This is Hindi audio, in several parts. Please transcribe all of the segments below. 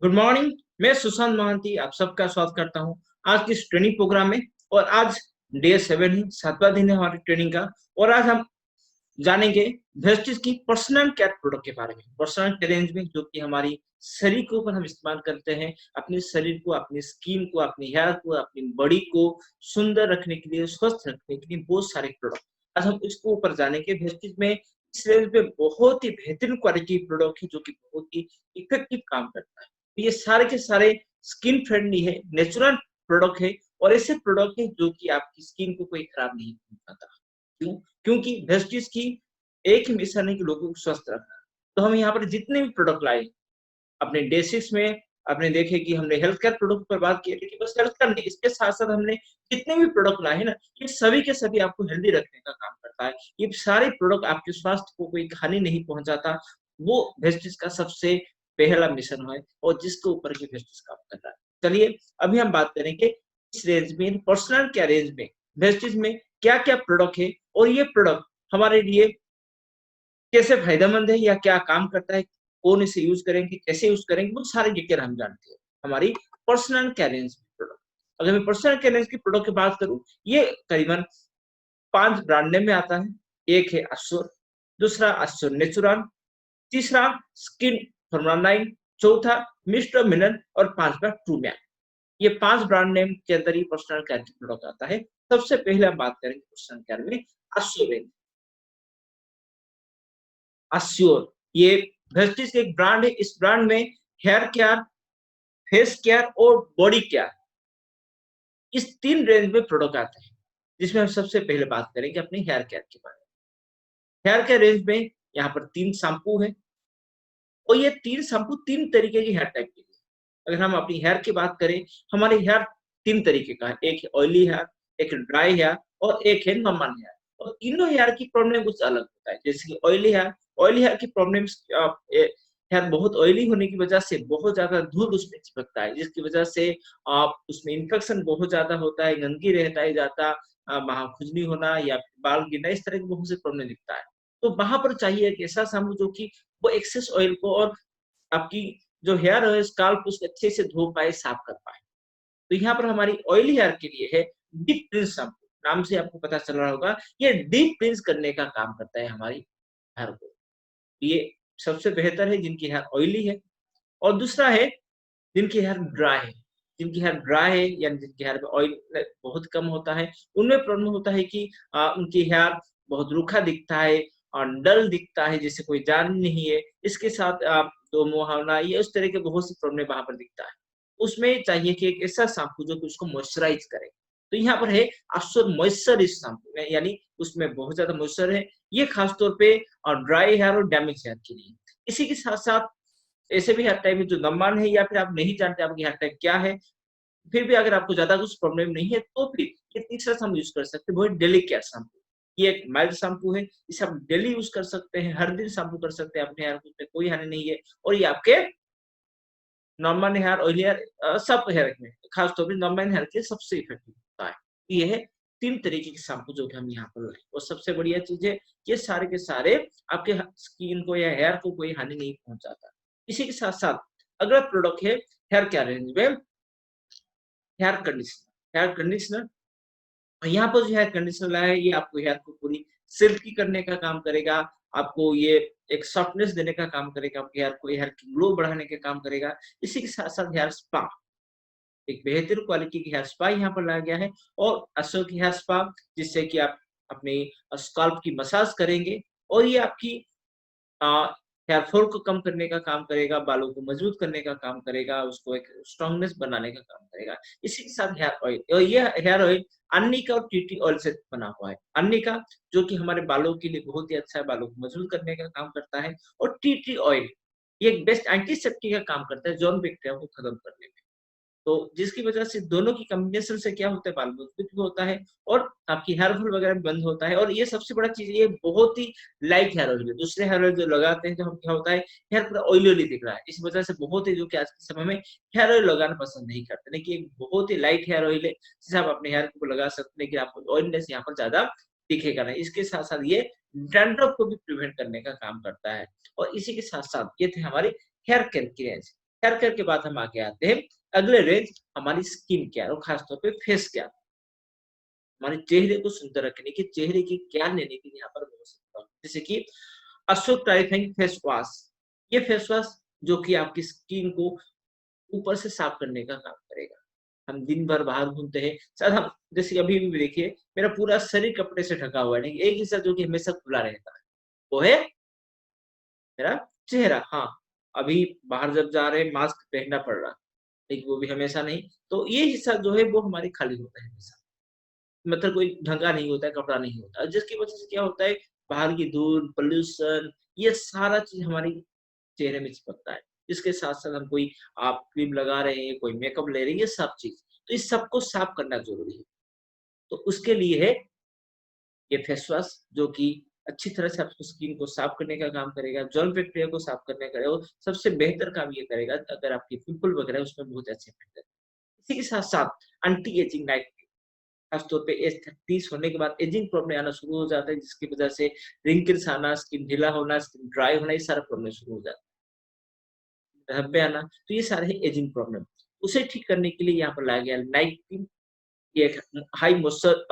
Good morning. मैं सुशांत महांती आप सबका स्वागत करता हूं आज की इस ट्रेनिंग प्रोग्राम में। और आज डे 7 है, 7वां दिन है हमारी ट्रेनिंग का। और आज हम जानेंगे वेस्टिज की पर्सनल केयर प्रोडक्ट के बारे में। पर्सनल केयर रेंज में जो कि हमारी शरीर के ऊपर हम इस्तेमाल करते हैं, अपने शरीर को, अपनी स्किन को, अपनी हेयर को, अपनी बॉडी को सुंदर रखने के लिए, स्वस्थ रखने के लिए बहुत सारे प्रोडक्ट आज हम इसको ऊपर जानेंगे। वेस्टिज में इस रेंज में बहुत ही बेहतरीन क्वालिटी प्रोडक्ट है जो कि बहुत ही इफेक्टिव काम करता है। ये सारे के सारे स्किन फ्रेंडली है, नेचुरल प्रोडक्ट है और ऐसे प्रोडक्ट है जो कि आपकी स्किन को कोई खराब नहीं पहुंचाता। क्यों? क्योंकि वेस्टिज की एक ही मिशन है कि लोगों को स्वस्थ रखना। तो हम यहाँ पर जितने भी प्रोडक्ट लाए अपने डे 6 में, आपने देखे कि हमने हेल्थ केयर प्रोडक्ट पर बात की, लेकिन बस हेल्थ केयर नहीं, इसके साथ-साथ हमने जितने भी प्रोडक्ट लाए हैं ना, ये सभी के सभी आपको हेल्दी रखने का काम करता है। ये सारे प्रोडक्ट आपके स्वास्थ्य को कोई हानि नहीं पहुँचाता। वो वेस्टिज का सबसे पहला मिशन है और जिसके ऊपर ये वेस्टिज काम कर रहा है। चलिए अभी हम बात करेंगे इस रेंज में, पर्सनल केयर रेंज में वेस्टिज में क्या-क्या प्रोडक्ट है और ये प्रोडक्ट हमारे लिए कैसे फायदेमंद है या क्या काम करता है, कौन इसे यूज़ करेंगे, कैसे यूज़ करेंगे, वो सारी डिटेल हम जानते हैं हमारी पर्सनल केयर रेंज प्रोडक्ट। अगर मैं पर्सनल केयर रेंज की प्रोडक्ट की बात करूँ, ये करीबन 5 ब्रांड नेम में आता है। एक है अस्योर, दूसरा अस्योर नेचुरल, तीसरा स्किन फॉर्मूला 9, चौथा मिस्टर मिलन और पांचवा ट्रूमैन। ये 5 ब्रांड नेम के अंदर ही पर्सनल केयर की प्रोडक्ट आता है। सबसे पहले हम बात करेंगे पर्सनल केयर में अस्योर रेंज। अस्योर ये वेस्टिज एक ब्रांड है। इस ब्रांड में हेयर केयर, फेस केयर और बॉडी केयर, इस 3 रेंज में प्रोडक्ट आते हैं, जिसमें हम सबसे पहले बात करेंगे अपने हेयर केयर के बारे में। हेयर केयर रेंज में यहाँ पर 3 शैम्पू है और ये 3 शैम्पू 3 तरीके की हेयर टाइप के लिए। अगर हम अपनी हेयर की बात करें, हमारे हेयर 3 तरीके का है। एक है ऑयली हेयर, एक है ड्राई हेयर और एक है नॉर्मल हेयर। और तीनों हेयर की प्रॉब्लम कुछ अलग होता है। जैसे कि ऑयली हेयर की प्रॉब्लम्स हेयर बहुत ऑयली होने की वजह से बहुत ज़्यादा धूल उसमें चिपकता है, जिसकी वजह से उसमें इन्फेक्शन बहुत ज़्यादा होता है, गंदगी रहता है ज़्यादा, वहाँ खुजली होना या बाल गिरना, इस तरह की बहुत सी प्रॉब्लम दिखता है। तो वहाँ पर चाहिए एक ऐसा शैम्पू जो कि वो एक्सेस ऑयल को और आपकी जो हेयर है स्काल्प उसको अच्छे से धो पाए, साफ कर पाए। तो यहाँ पर हमारी ऑयली हेयर के लिए है डीप क्लींस शैम्पू। नाम से आपको पता चल रहा होगा, ये डीप क्लींस करने का काम करता है हमारी हेयर को। ये सबसे बेहतर है जिनकी हेयर ऑयली है। और दूसरा है जिनकी हेयर ड्राई है। जिनकी हेयर ड्राई है यानी जिनकी हेयर में ऑयल बहुत कम होता है, उनमें प्रॉब्लम होता है कि उनकी हेयर बहुत रूखा दिखता है और डल दिखता है, जैसे कोई जान नहीं है। इसके साथ दो मुहावरा, ये उस तरह के बहुत सी प्रॉब्लम वहाँ पर दिखता है। उसमें चाहिए कि एक ऐसा शैम्पू जो कि उसको मॉइस्चराइज़ करे। तो यहाँ पर है अक्सर मॉइस्चर इस शैम्पू में, यानी उसमें बहुत ज़्यादा मॉइस्चर है। ये खास तौर पे ड्राई हेयर और डैमेज हेयर के लिए। इसी के साथ-साथ ऐसे भी हेयर टाइप है जो नॉर्मल है या फिर आप नहीं जानते आपकी हेयर टाइप क्या है, फिर भी अगर आपको ज़्यादा कुछ प्रॉब्लम नहीं है, तो फिर ये तीसरा शैम्पू यूज़ कर सकते हैं, वो है डेली केयर शैम्पू। ये एक माइल्ड शैम्पू है, इसे आप डेली यूज़ कर सकते हैं, हर दिन शैम्पू कर सकते हैं अपने हेयर को, इसमें कोई हानि नहीं है और ये आपके नॉर्मल हेयर, ऑयली हेयर, सब हेयर में, खास तौर पे नॉर्मल हेयर के सबसे इफेक्टिव होता है। ये है 3 तरीके के शैम्पू जो कि हम यहाँ पर लाए और सबसे बढ़िया चीज़ है, ये सारे के सारे आपके स्किन को या हेयर को कोई हानि नहीं पहुँचाता। इसी के साथ-साथ अगला प्रोडक्ट है हेयर केयर रेंज में हेयर कंडीशनर। हेयर कंडीशनर यहाँ पर जो हेयर कंडीशनर लाया है, ये आपको हेयर को पूरी सिल्की करने का काम करेगा। आपको ये एक सॉफ्टनेस देने का काम करेगा, आपके हेयर को, हेयर की ग्लो बढ़ाने का काम करेगा। इसी के साथ-साथ हेयर स्पा, एक बेहतर क्वालिटी की हेयर स्पा यहाँ पर लाया गया है और असो की हेयर स्पा, जिससे कि आप अपने स्कैल्प की मसाज करेंगे और ये आपकी अ, हेयर फॉल को कम करने का काम करेगा, बालों को मजबूत करने का काम करेगा, उसको एक स्ट्रॉन्गनेस बनाने का काम करेगा। इसी के साथ हेयर ऑयल, और ये हेयर ऑयल अर्निका और टी टी ऑयल से बना हुआ है। अर्निका जो कि हमारे बालों के लिए बहुत ही अच्छा है, बालों को मजबूत करने का काम करता है और टी टी ऑयल ये एक बेस्ट एंटीसेप्टिक का काम करता है, जर्म बैक्टीरिया को खत्म करने में। तो जिसकी वजह से दोनों की कॉम्बिनेशन से क्या होता है, बाल मजबूत भी होता है और आपकी हेयर फॉल वगैरह भी बंद होता है। और ये सबसे बड़ा चीज़, ये बहुत ही लाइट हेयर ऑयल है। दूसरे हेयर ऑयल जो लगाते हैं तो हम क्या होता है, हेयर पूरा ऑयली-ऑयली दिख रहा है। इस वजह से बहुत ही जो कि आज के समय में हेयर ऑयल लगाना पसंद नहीं करते। लेकिन एक बहुत ही लाइट हेयर ऑयल है, जिसे आप अपने हेयर को लगा सकते हैं, लेकिन आपको ऑयलीनेस यहाँ पर ज़्यादा दिखेगा नहीं। इसके साथ-साथ ये डैंड्रफ को भी प्रिवेंट करने का काम करता है। और इसी के साथ-साथ ये थे हमारे हेयर केयर की रेंज। हेयर केयर के बाद हम आगे आते हैं अगले रेंज हमारी स्किन केयर और खासतौर पे फेस केयर। हमारे चेहरे को सुंदर रखने की, चेहरे की केयर लेने के लिए यहाँ पर बहुत सारे product, जैसे कि अशोक क्लैरिफाइंग फेस वॉश। ये फेस वॉश जो कि आपकी स्किन को ऊपर से साफ करने का काम करेगा। हम दिन भर बाहर घूमते हैं, शायद हम जैसे अभी भी देखिए मेरा पूरा शरीर कपड़े से ढका हुआ है, लेकिन एक हिस्सा जो कि हमेशा खुला रहता है, वो है मेरा चेहरा। हाँ, अभी बाहर जब जा रहे हैं मास्क पहनना पड़ रहा है, लेकिन वो भी हमेशा नहीं। तो ये हिस्सा जो है वो हमारी खाली होता है हमेशा। मतलब कोई ढंगा नहीं होता है, कपड़ा नहीं होता है, जिसकी वजह से क्या होता है बाहर की धूल, पॉल्यूशन ये सारा चीज़ हमारी चेहरे में चिपकता है। इसके साथ-साथ हम कोई आप क्रीम लगा रहे हैं, कोई मेकअप ले रहे हैं, ये सब चीज़। तो इस सबको साफ करना ज़रूरी है। तो उसके लिए है ये फेस वॉश जो कि अच्छी तरह से आपकी स्किन को साफ करने का काम करेगा, जर्म बैक्टीरिया को साफ करने का और सबसे बेहतर काम ये करेगा अगर आपके पिंपल वगैरह है उसमें बहुत अच्छे इफेक्ट है। इसी के साथ-साथ एंटी एजिंग नाइट क्रीम, खास तौर पे एज 30 होने के बाद एजिंग प्रॉब्लम आना शुरू हो जाता है जिसकी वजह से रिंकल्स आना, स्किन ढीला होना, स्किन ड्राई होना, ये सारा प्रॉब्लम शुरू हो जाता है। धब्बे आना, तो ये सारे हैं एजिंग प्रॉब्लम। उसे ठीक करने के लिए यहाँ पर लाया गया है नाइट क्रीम। ये एक हाई मॉइस्चर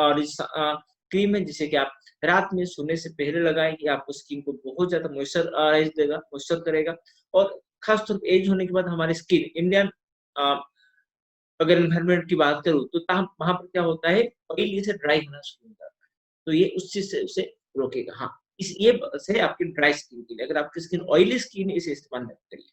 क्रीम है जिसे कि आप रात में सोने से पहले लगाएँ, ये आपको स्किन को बहुत ज़्यादा मॉइस्चराइज़ देगा, मॉइस्चर करेगा और खास तौर पे एज होने के बाद हमारी स्किन इंडियन अ, अगर एनवायरनमेंट की बात करूँ तो तहाँ वहाँ पर क्या होता है ऑयली से ड्राई होना शुरू हो जाता है। तो ये उस चीज़ से उसे रोकेगा। हाँ, इस ये बस है आपकी ड्राई स्किन के लिए। अगर आपकी स्किन ऑयली स्किन है इसे इस्तेमाल मत करिए।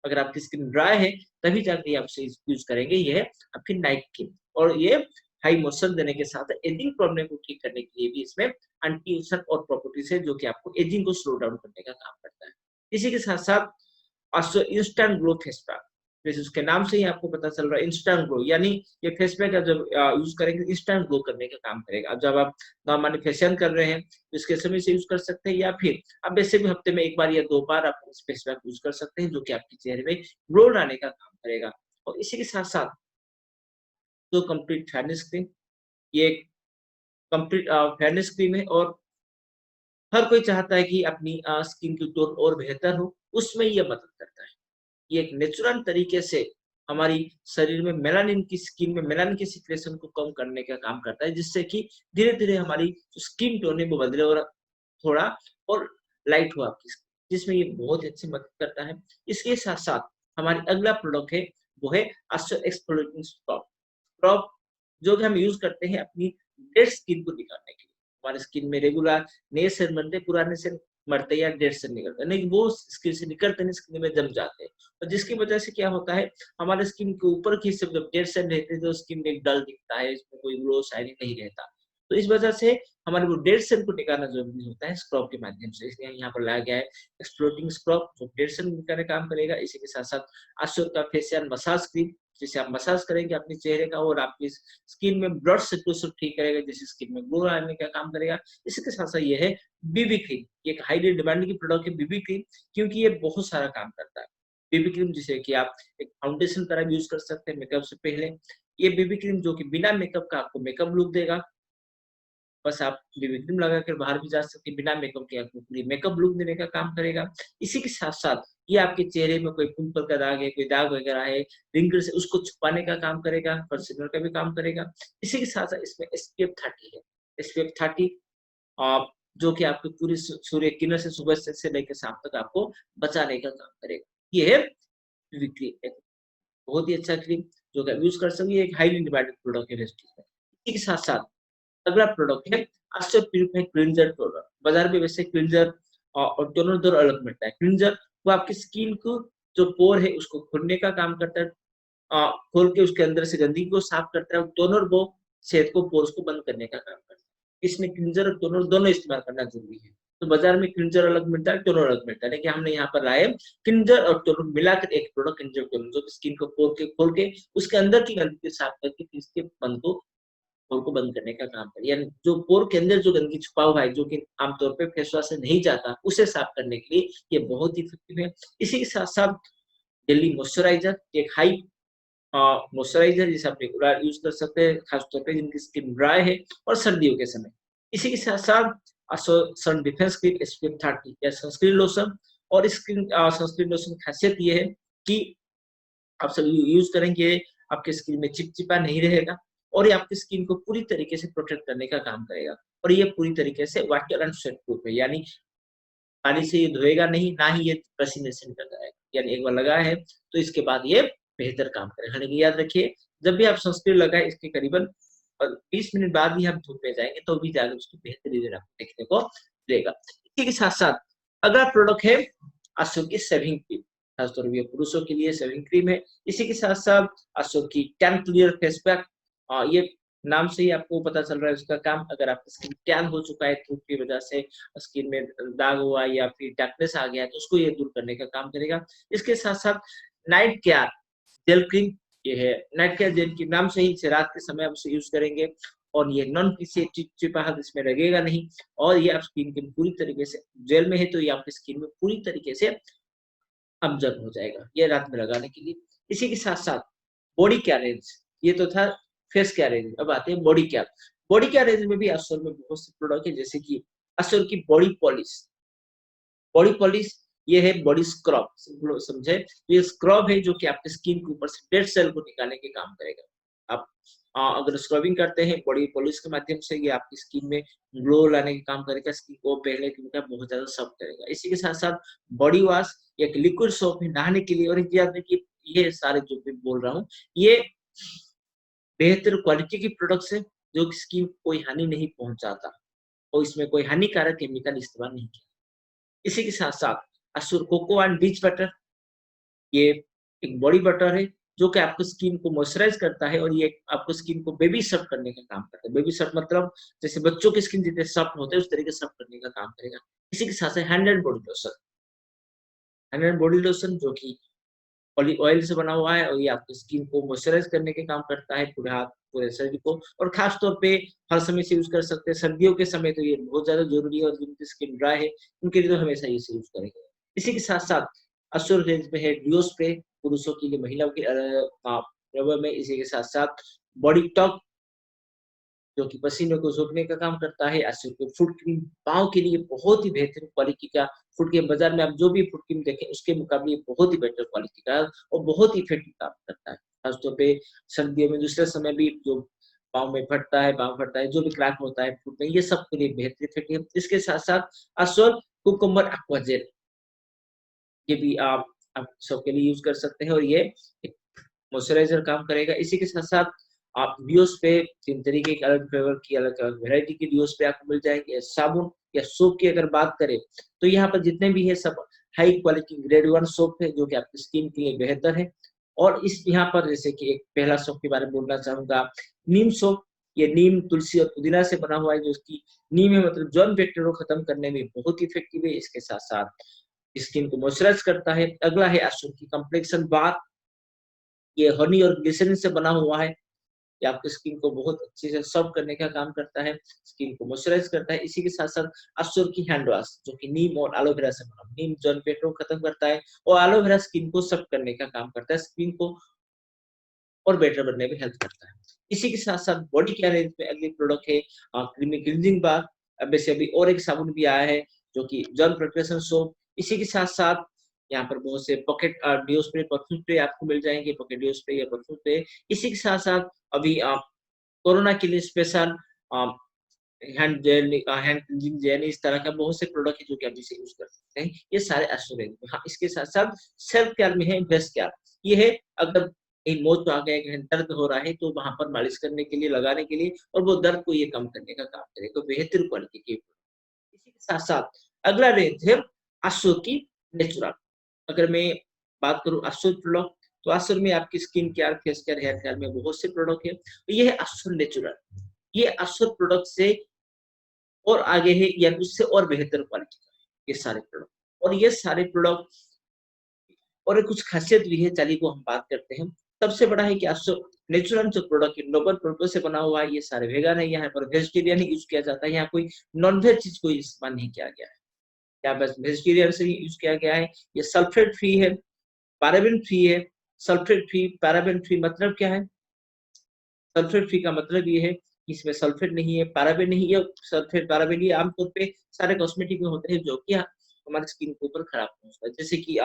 अगर आपकी स्किन ड्राई है तभी जाके आप इसे यूज़ करेंगे। ये है आपकी नाइट क्रीम और ये हाई मॉइस्चर देने के साथ एजिंग प्रॉब्लम को ठीक करने के लिए भी इसमें एंटी ओक्सीडेंट और प्रॉपर्टीज़ है जो कि आपको एजिंग को स्लो डाउन करने का काम करता है। इसी के साथ-साथ इंस्टेंट ग्लो फेस पैक, जैसे उसके नाम से ही आपको पता चल रहा है इंस्टेंट ग्लो यानी ये फेस पैक आप जब यूज़ करेंगे इंस्टेंट ग्लो करने का काम करेगा। अब जब आप नॉर्मली फेशियल कर रहे हैं तो इसके समय से यूज़ कर सकते हैं या फिर आप वैसे भी हफ्ते में 1 बार या 2 बार आप इस फेस पैक यूज़ कर सकते हैं जो कि आपके चेहरे में ग्लो लाने का काम करेगा। और इसी के साथ-साथ जो कंप्लीट फेयरनेस क्रीम, ये एक कंप्लीट फेयरनेस क्रीम है और हर कोई चाहता है कि अपनी स्किन की टोन और बेहतर हो, उसमें ये मदद करता है। ये एक नेचुरल तरीके से हमारी शरीर में मेलानिन की स्किन में मेलानिन की सिक्रेशन को कम करने का काम करता है, जिससे कि धीरे-धीरे हमारी जो स्किन टोन है वो बदले और थोड़ा और लाइट हो आपकी स्किन, जिसमें ये बहुत ही अच्छी मदद करता है। इसके साथ-साथ हमारी अगला प्रोडक्ट है, वो है अस्टर एक्सफोलिएटिंग स्क्रब। स्क्रब जो कि हम यूज़ करते हैं अपनी डेड स्किन को निकालने के लिए। हमारी स्किन में रेगुलर नए सेल बनते हैं, पुराने सेल मरते हैं या डेड सेल निकलते हैं, लेकिन वो स्किन से निकलते नहीं, स्किन में जम जाते हैं। और जिसकी वजह से क्या होता है, हमारे स्किन के ऊपर की हिस्से जब डेड सेल रहते हैं, तो स्किन में डल दिखता है, इसमें कोई ग्लो शाइनिंग नहीं रहता। तो इस वजह से हमारे वो डेड सेल को निकालना ज़रूरी होता है स्क्रब के माध्यम से, इसलिए यहाँ पर लाया गया है एक्सप्लोटिंग स्क्रब जो डेड सेल निकालने का काम करेगा। इसी के साथ-साथ अश्वर का फेशियल मसाज क्रीम जिसे आप मसाज करेंगे अपने चेहरे का और आपकी स्किन में ब्लड सर्कुलेशन ठीक करेगा, जिससे स्किन में ग्लो आने का काम करेगा। इसी के साथ-साथ ये है बीबी क्रीम, ये एक हाइली डिमांडिंग की प्रोडक्ट है बीबी क्रीम क्योंकि ये बहुत सारा काम करता है। बीबी क्रीम जिसे कि आप एक फाउंडेशन तरह यूज़ कर सकते हैं मेकअप से पहले। ये बीबी क्रीम जो कि बिना मेकअप का आपको मेकअप लुक देगा। बस आप बीबी क्रीम लगा कर बाहर भी जा सकते हैं, बिना मेकअप के आपको पूरी मेकअप लुक देने का काम करेगा। इसी के साथ-साथ ये आपके चेहरे में कोई पिंपल का दाग है, कोई दाग वगैरह है, रिंकल्स है, उसको छुपाने का काम करेगा, कंसीलर का भी काम करेगा। इसी के साथ-साथ इसमें एसपीएफ 30 है। एसपीएफ 30 अ, जो कि आपकी पूरी सूर्य किरण से सुबह से लेकर शाम तक आपको बचाने का काम करेगा। ये है बीबी क्रीम, एक बहुत ही अच्छा क्रीम जो कि आप यूज़ कर सकते हैं, ये एक हाइली डिमांडेड प्रोडक्ट है वेस्टीज में। इसी के साथ-साथ अगला प्रोडक्ट है अस्टर प्यूरिफाई क्लींजर टोनर। बाज़ार में वैसे क्लींजर और टोनर दोनों अलग मिलता है। क्लींजर वो आपकी स्किन को जो पोर है उसको खोलने का काम करता है। खोल के उसके अंदर से गंदगी को साफ करता है और टोनर वो शहद को पोर्स को बंद करने का काम करता है। इसमें क्लींजर और टोनर दोनों इस्तेमाल करना ज़रूरी है। तो बाज़ार में क्लींजर अलग मिलता है, टोनर अलग मिलता है। लेकिन हमने यहाँ पर लाए क्लींजर और टोनर मिलाकर एक प्रोडक्ट क्लींजर टोनर जो स्किन को खोल के उसके अंदर की गंदगी को साफ करके फिर इसके बंद को पोर को बंद करने का काम करे। यानी जो पोर के अंदर जो गंदगी छुपा हुआ है, जो कि आमतौर पे फेस वॉश से नहीं जाता, उसे साफ करने के लिए ये बहुत ही इफेक्टिव है। इसी के साथ-साथ डेली मॉइस्चराइज़र एक हाई मॉइस्चराइज़र जिसे आप रेगुलर यूज़ कर सकते हैं, खासतौर पे जिनकी स्किन ड्राई है और सर्दियों के समय। इसी के साथ-साथ सन डिफेंस क्रीम एसपीएफ 30 या सनस्क्रीन लोशन और सनस्क्रीन लोशन की खासियत ये है कि आप सब यूज करेंगे, आपके स्किन में चिपचिपा नहीं रहेगा और ये आपकी स्किन को पूरी तरीके से प्रोटेक्ट करने का काम करेगा। और ये पूरी तरीके से वाटर एंड स्वेट प्रूफ है, यानी पानी से ये धोएगा नहीं, ना ही ये पसीने से निकल जाएगा। यानी एक बार लगाया है तो इसके बाद ये बेहतर काम करेगा। लेकिन याद रखिए, जब भी आप सनस्क्रीन लगाएं इसके करीबन 20 मिनट बाद ही आप धूप में जाएंगे तो भी जाकर उसकी बेहतरी आपको देखने को मिलेगा। इसी के साथ साथ अगला प्रोडक्ट है आंसू की सेविंग क्रीम। खासतौर पर ये पुरुषों के लिए सेविंग क्रीम है। इसी के साथ साथ आंसू की टैन क्लियर फेस पैक, ये नाम से ही आपको पता चल रहा है उसका काम। अगर आपका स्किन टैन हो चुका है धूप की वजह से, स्किन में दाग हुआ या फिर डार्कनेस आ गया है, तो उसको ये दूर करने का काम करेगा। इसके साथ साथ नाइट केयर जेल क्रीम, ये है नाइट केयर जेल के नाम से ही इसे रात के समय आप इसे यूज करेंगे और ये नॉन किसी चिपचिपाहट इसमें लगेगा नहीं और ये आप स्किन के पूरी तरीके से जेल में है तो ये आपकी स्किन में पूरी तरीके से अब्जॉर्ब हो जाएगा, ये रात में लगाने के लिए। इसी के साथ साथ बॉडी केयर रेंज, ये तो था फेस केयर रेंज, अब आते हैं body care. Body care range में भी असुर में बहुत से प्रोडक्ट है, जैसे कि असुर की बॉडी पॉलिश। बॉडी पॉलिश ये है बॉडी स्क्रब, समझे, ये स्क्रब है जो कि आपके स्किन के ऊपर से डेड सेल को निकालने के काम करेगा। आप अगर स्क्रबिंग करते हैं बॉडी पॉलिश के माध्यम से, ये आपकी स्किन में ग्लो लाने के काम करेगा, स्किन को पहले की बहुत ज्यादा सॉफ्ट करेगा। इसी के साथ साथ बॉडी वॉश एक लिक्विड सोप है नहाने के लिए। और याद रखिए, ये सारे जो भी बोल रहा हूँ ये बेहतर क्वालिटी की प्रोडक्ट्स है जो स्किन को कोई हानि नहीं पहुंचाता और इसमें कोई हानिकारक केमिकल इस्तेमाल नहीं किया। इसी के साथ साथ असुर कोको एंड बीच बटर, ये एक बॉडी बटर है जो कि आपको स्किन को मॉइस्चराइज करता है और ये आपको स्किन को बेबी सॉफ्ट करने का काम करता है। बेबी सॉफ्ट मतलब जैसे बच्चों की स्किन जितने सॉफ्ट होते हैं उस तरीके से सॉफ्ट करने का काम करेगा। इसी के साथ साथ hand and body lotion, hand and body lotion जो कि ऑलिव ऑयल से बना हुआ है और ये आपकी स्किन को मॉइस्चराइज करने के काम करता है, पूरे हाथ पूरे शरीर को। और खास तौर पे हर समय से यूज कर सकते हैं, सर्दियों के समय तो ये बहुत ज्यादा जरूरी है और जिनकी स्किन ड्राई है उनके लिए तो हमेशा इसे यूज करेंगे। इसी के साथ साथ असुर रेंज में है डियो स्प्रे, पुरुषों के लिए, महिलाओं के रबर में। इसी के साथ साथ बॉडी टॉक जो कि पसीने को सोखने का काम करता है। असुर फुट क्रीम पाँव के लिए बहुत ही बेहतरीन क्वालिटी का फुट क्रीम, बाजार में आप जो भी फुट क्रीम देखें उसके मुकाबले बहुत ही बेटर क्वालिटी का और बहुत ही इफेक्टिव काम करता है। खासतौर पे सर्दियों में दूसरे समय भी जो पाँव में फटता है, पाँव फटता है, जो भी क्रैक होता है फुट में, ये सब के लिए बेहतरीन इफेक्टिव। इसके साथ साथ असुर कुकुम्बर एक्वा जेल, ये भी आप सबके लिए यूज कर सकते हैं और ये मॉइस्चराइजर काम करेगा। इसी के साथ-साथ आप डियोस पे 3 तरीके के अलग फ्लेवर की अलग-अलग वैरायटी की डियोस पे आपको मिल जाएँगे। साबुन या सोप की अगर बात करें, तो यहाँ पर जितने भी है सब हाई क्वालिटी ग्रेड 1 सोप है जो कि आपकी स्किन के लिए बेहतर है। और इस यहाँ पर जैसे कि एक पहला सोप के बारे में बोलना चाहूँगा, नीम सोप। ये नीम, तुलसी और पुदीना से बना हुआ है जो कि नीम है मतलब जर्म बैक्टीरिया को खत्म करने में बहुत इफेक्टिव है। इसके साथ-साथ स्किन को मॉइस्चराइज करता है। अगला है अशुभ की कॉम्प्लेक्शन बार, ये हनी और ग्लिसरीन से बना हुआ है। ये आपकी स्किन को बहुत अच्छे से सॉफ्ट करने का काम करता है, स्किन को मॉइस्चराइज करता है। इसी के साथ-साथ अशुभ की हैंड वॉश जो कि नीम और एलोवेरा से बना, नीम जर्म बैक्टीरिया को खत्म करता है और एलोवेरा स्किन को सॉफ्ट करने का काम करता है, स्किन को और बेटर बनने में हेल्प करता है। इसी के साथ-साथ बॉडी केयर रेंज में अगली प्रोडक्ट है क्रीमी क्लींजिंग बार। अब वैसे अभी और एक साबुन भी आया है जो कि जर्म प्रिपरेशन सोप। इसी के साथ-साथ यहाँ पर बहुत से pocket deo spray, perfume spray आपको मिल जाएँगे, पॉकेट डिओ स्प्रे या परफ्यूम स्प्रे। इसी के साथ-साथ अभी कोरोना के लिए special uh, hand gel, hand cleansing gel, इस तरह का बहुत से प्रोडक्ट है जो कि आप इसे यूज़ कर सकते हैं। ये सारे एस्योरेंस में। हाँ, इसके साथ-साथ सेल्फ केयर में है ब्रेस्ट केयर। ये है अगर कहीं मोच आ गया, कहीं दर्द हो रहा है तो वहाँ पर मालिश करने के लिए, लगाने के लिए और वो दर्द को ये कम करने का काम करेगा। बेहतर क्वालिटी की। इसी के साथ-साथ अगला रेंज है अशु की नेचुरल। अगर मैं बात करूँ अशु प्रोडक्ट, तो अशु में आपकी skin care, face care, hair care में बहुत से प्रोडक्ट है। तो ये है अशु नेचुरल। ये अशु प्रोडक्ट से और आगे है या उससे और बेहतर क्वालिटी का है ये सारे प्रोडक्ट। और ये सारे प्रोडक्ट और कुछ खासियत भी है, चलिए वो हम बात करते हैं। सबसे बड़ा है कि अशु नेचुरल जो प्रोडक्ट है नोबल पर्पज से बना हुआ है, ये सारे वेगन है, यहाँ पर वेजिटेरियन ही यूज़ किया जाता है, यहाँ कोई नॉन-वेज चीज़ कोई इस्तेमाल नहीं किया गया है। यहाँ बस वेजिटेरियन से ही यूज़ किया गया है। ये सल्फेट फ्री है, पैराबेन फ्री है। सल्फेट फ्री, पैराबेन फ्री मतलब क्या है? सल्फेट फ्री का मतलब ये है कि इसमें सल्फेट नहीं है, पैराबेन नहीं है। सल्फेट, पैराबेन ये आमतौर पे सारे कॉस्मेटिक में होते हैं जो कि हमारी स्किन के ऊपर खराब पहुँचता है। जैसे कि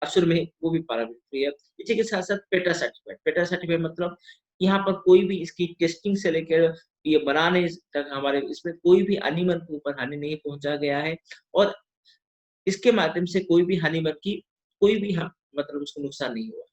असुर में वो भी पारा-फ्री है। इसी के साथ-साथ पेटा सर्टिफाइड। पेटा सर्टिफाइड मतलब यहाँ पर कोई भी इसकी टेस्टिंग से लेकर ये बनाने तक हमारे इसमें कोई भी एनिमल के ऊपर हानि नहीं पहुँचा गया है और इसके माध्यम से कोई भी हानिमत की कोई भी मतलब उसको नुकसान नहीं हुआ।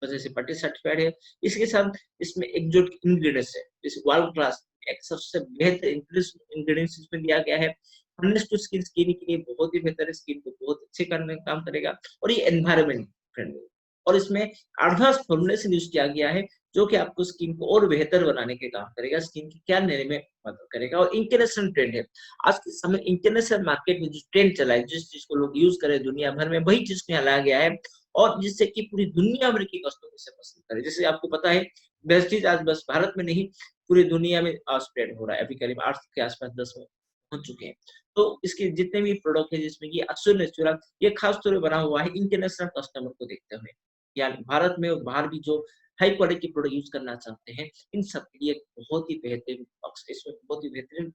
वजह से पट्टी सर्टिफाइड है। इसके साथ इसमें एक्सोटिक इंग्रीडिएंट्स है, जैसे वर्ल्ड क्लास एक सबसे बेहतर इंग्रीडिएंट्स इसमें दिया गया है। हार्नेस टू स्किन के लिए बहुत ही बेहतर है, स्किन को बहुत अच्छे करने का काम करेगा और ये एनवायरनमेंट फ्रेंडली है और इसमें एडवांस फॉर्मुलेशन यूज़ किया गया है, जो कि आपको स्किन को और बेहतर बनाने के काम करेगा, स्किन की केयर लेने में मदद करेगा और इंटरनेशनल ट्रेंड है। आज के समय इंटरनेशनल मार्केट में जो ट्रेंड चला है, जिस चीज़ को लोग यूज़ कर रहे हैं दुनिया भर में, वही चीज़ को यहाँ लाया गया है और जिससे कि पूरी दुनिया भर की कस्टमर इसे पसंद करे। जैसे आपको पता है, वेस्टीज आज बस भारत में नहीं, पूरी दुनिया में स्प्रेड हो रहा है। अभी करीब 8 के आस-पास 10 हो चुके हैं। तो इसके जितने भी प्रोडक्ट हैं जिसमें कि अक्सर नेचुरल ये खास तौर पे बना हुआ है इंटरनेशनल कस्टमर को देखते हुए। यानी भारत में और बाहर भी जो हाई क्वालिटी प्रोडक्ट यूज़ करना चाहते हैं, इन सब के लिए बहुत ही बेहतरीन इसमें बहुत ही बेहतरीन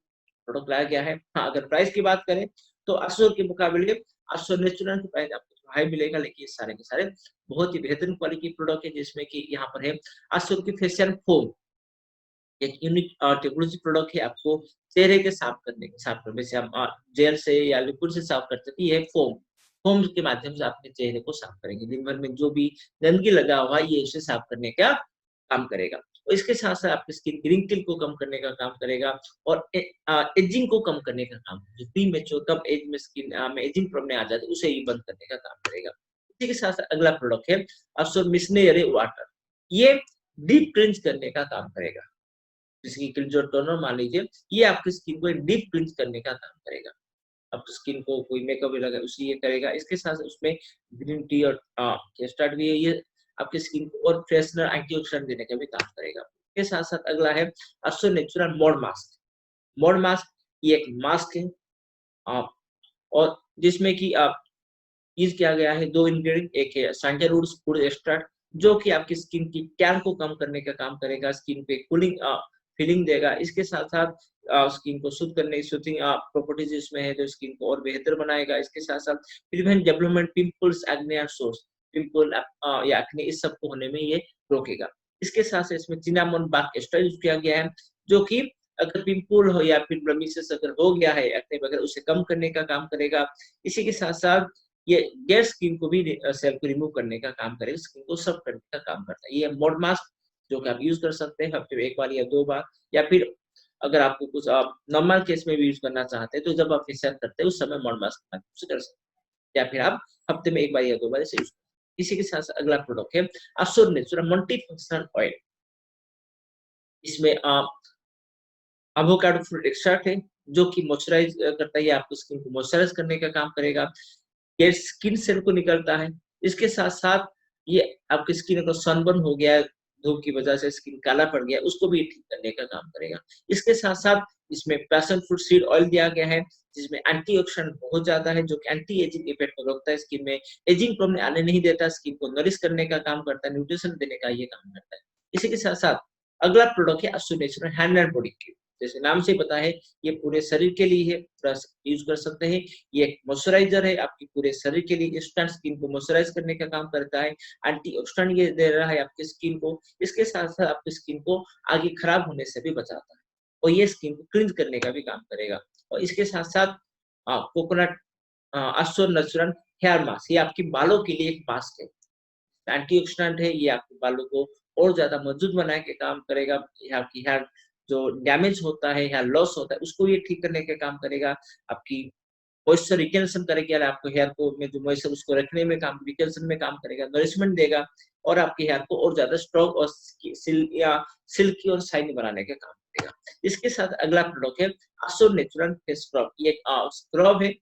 प्रोडक्ट लाया गया है। हाँ, अगर प्राइस की बात करें तो अक्सर के मुकाबले अक्सर नेचुरल की प्राइस आपको थोड़ा हाई मिलेगा, लेकिन ये सारे के सारे बहुत ही बेहतरीन क्वालिटी प्रोडक्ट है जिसमें कि यहाँ पर है अक्सर की फेशियल फोम एक यूनिक टेक्नोलॉजी प्रोडक्ट है आपको चेहरे के साफ करने से हम जेल से या लिक्विड से साफ करते थे, ये फोम फोम के माध्यम से अपने चेहरे को साफ करेंगे। दिन भर में जो भी गंदगी लगा हुआ है ये उसे साफ करने का काम करेगा। और इसके साथ-साथ आपकी स्किन रिंकल को कम करने का काम करेगा और एजिंग को कम करने का काम जो प्रीमैच्योर कम एज में स्किन में एजिंग प्रॉब्लम आ जाती है उसे ये बंद करने का काम करेगा। इसी के साथ-साथ अगला प्रोडक्ट है अब्सॉर्ब मिसनेरी वाटर। ये डीप क्लींज करने का काम करेगा। जैसे कि क्लींजर टोनर मान लीजिए, ये आपकी स्किन को डीप क्लींज करने का काम करेगा। अब स्किन को कोई मेकअप भी लगा उसे ये करेगा। इसके साथ उसमें ग्रीन टी और कैस्टर्ड भी है, ये आपकी स्किन को और फ्रेशनर एंटीऑक्सीडेंट देने का भी काम करेगा। इसके साथ-साथ अगला है अस्सो natural mode mask. Mode mask ये एक मास्क है अ, और जिसमें कि यूज़ किया गया है 2 इंग्रीडिएंट एक है सैंडलवुड वुड एक्सट्रैक्ट जो कि आपकी स्किन की टैन को कम करने का काम करेगा, स्किन पे कूलिंग फीलिंग देगा। इसके साथ-साथ स्किन को शुद्ध करने की सूथिंग प्रॉपर्टीज़ इसमें है जो स्किन को और बेहतर बनाएगा। इसके साथ-साथ prevent development pimples, acne and source pimple या एक्ने इस सब को होने में ये रोकेगा। इसके साथ-साथ इसमें सिनामोन बार्क एक्स्ट्रा यूज़ किया गया है, जो कि अगर पिंपल हो या फिर ब्लेमिशेस अगर हो गया है एक्ने वगैरह उसे कम करने का काम करेगा। इसी के साथ-साथ ये डेड स्किन को भी सेल को रिमूव करने का काम करेगा, स्किन को सॉफ्ट करने का काम करता है। ये मोड मास्क जो कि आप यूज़ कर सकते हैं हफ्ते में 1 बार या 2 बार या फिर अगर आपको कुछ नॉर्मल केस में भी यूज़ करना चाहते हैं, तो जब आप फेशियल करते हैं उस समय मोड मास्क के माध्यम से कर सकते हैं या फिर आप हफ्ते में 1 बार या 2 बार इसे यूज़ इसी के साथ-साथ अगला प्रोडक्ट है अब्सोर्ब नेचुरल मल्टी-फंक्शनल ऑयल। इसमें एवोकाडो फ्रूट एक्सट्रैक्ट है, जो कि मॉइस्चराइज़ करता है, ये आपकी स्किन को मॉइस्चराइज़ करने का काम करेगा। ये स्किन सेल को निकलता है। इसके साथ-साथ ये आपकी स्किन अगर सनबर्न हो गया है, धूप की वजह से स्किन काला पड़ गया है, उसको भी ठीक करने का काम करेगा। इसके साथ-साथ इसमें पैशन फ्रूट सीड ऑयल दिया गया है, जिसमें एंटीऑक्सीडेंट बहुत ज़्यादा है, जो कि एंटी एजिंग इफेक्ट को रोकता है, स्किन में एजिंग प्रॉब्लम आने नहीं देता, स्किन को नरिश करने का काम करता है, न्यूट्रिशन देने का ये काम करता है। इसी के साथ-साथ अगला प्रोडक्ट है अश्व natural hand and body cream. जैसे नाम से ही पता है, ये पूरे शरीर के लिए है, प्लस यूज़ कर सकते हैं। ये एक मॉइस्चराइज़र है, आपके पूरे शरीर के लिए इंस्टेंट स्किन को मॉइस्चराइज़ करने का काम करता है। एंटीऑक्सीडेंट ये दे रहा है आपकी स्किन को, इसके साथ-साथ आपकी स्किन को आगे खराब होने से भी बचाता है और ये स्किन को क्लींज करने का भी काम करेगा और इसके साथ-साथ कोकोनट अश्व नेचुरल हेयर मास्क, ये आपके बालों के लिए एक मास्क है। एंटीऑक्सीडेंट है, ये आपके बालों को और ज़्यादा मजबूत बनाने के काम करेगा। ये आपकी हेयर जो डैमेज होता है, हेयर लॉस होता है, उसको ये ठीक करने का काम करेगा। आपकी मॉइस्चर रिटेंशन करेगा यार आपको हेयर को में जो मॉइस्चर उसको रखने में काम रिटेंशन में काम करेगा, नरिशमेंट देगा और आपके हेयर को और ज़्यादा स्ट्रॉन्ग और सिल्की और शाइनी बनाने का काम करेगा। इसके साथ अगला प्रोडक्ट है आसो नेचुरल फेस स्क्रब। ये एक स्क्रब है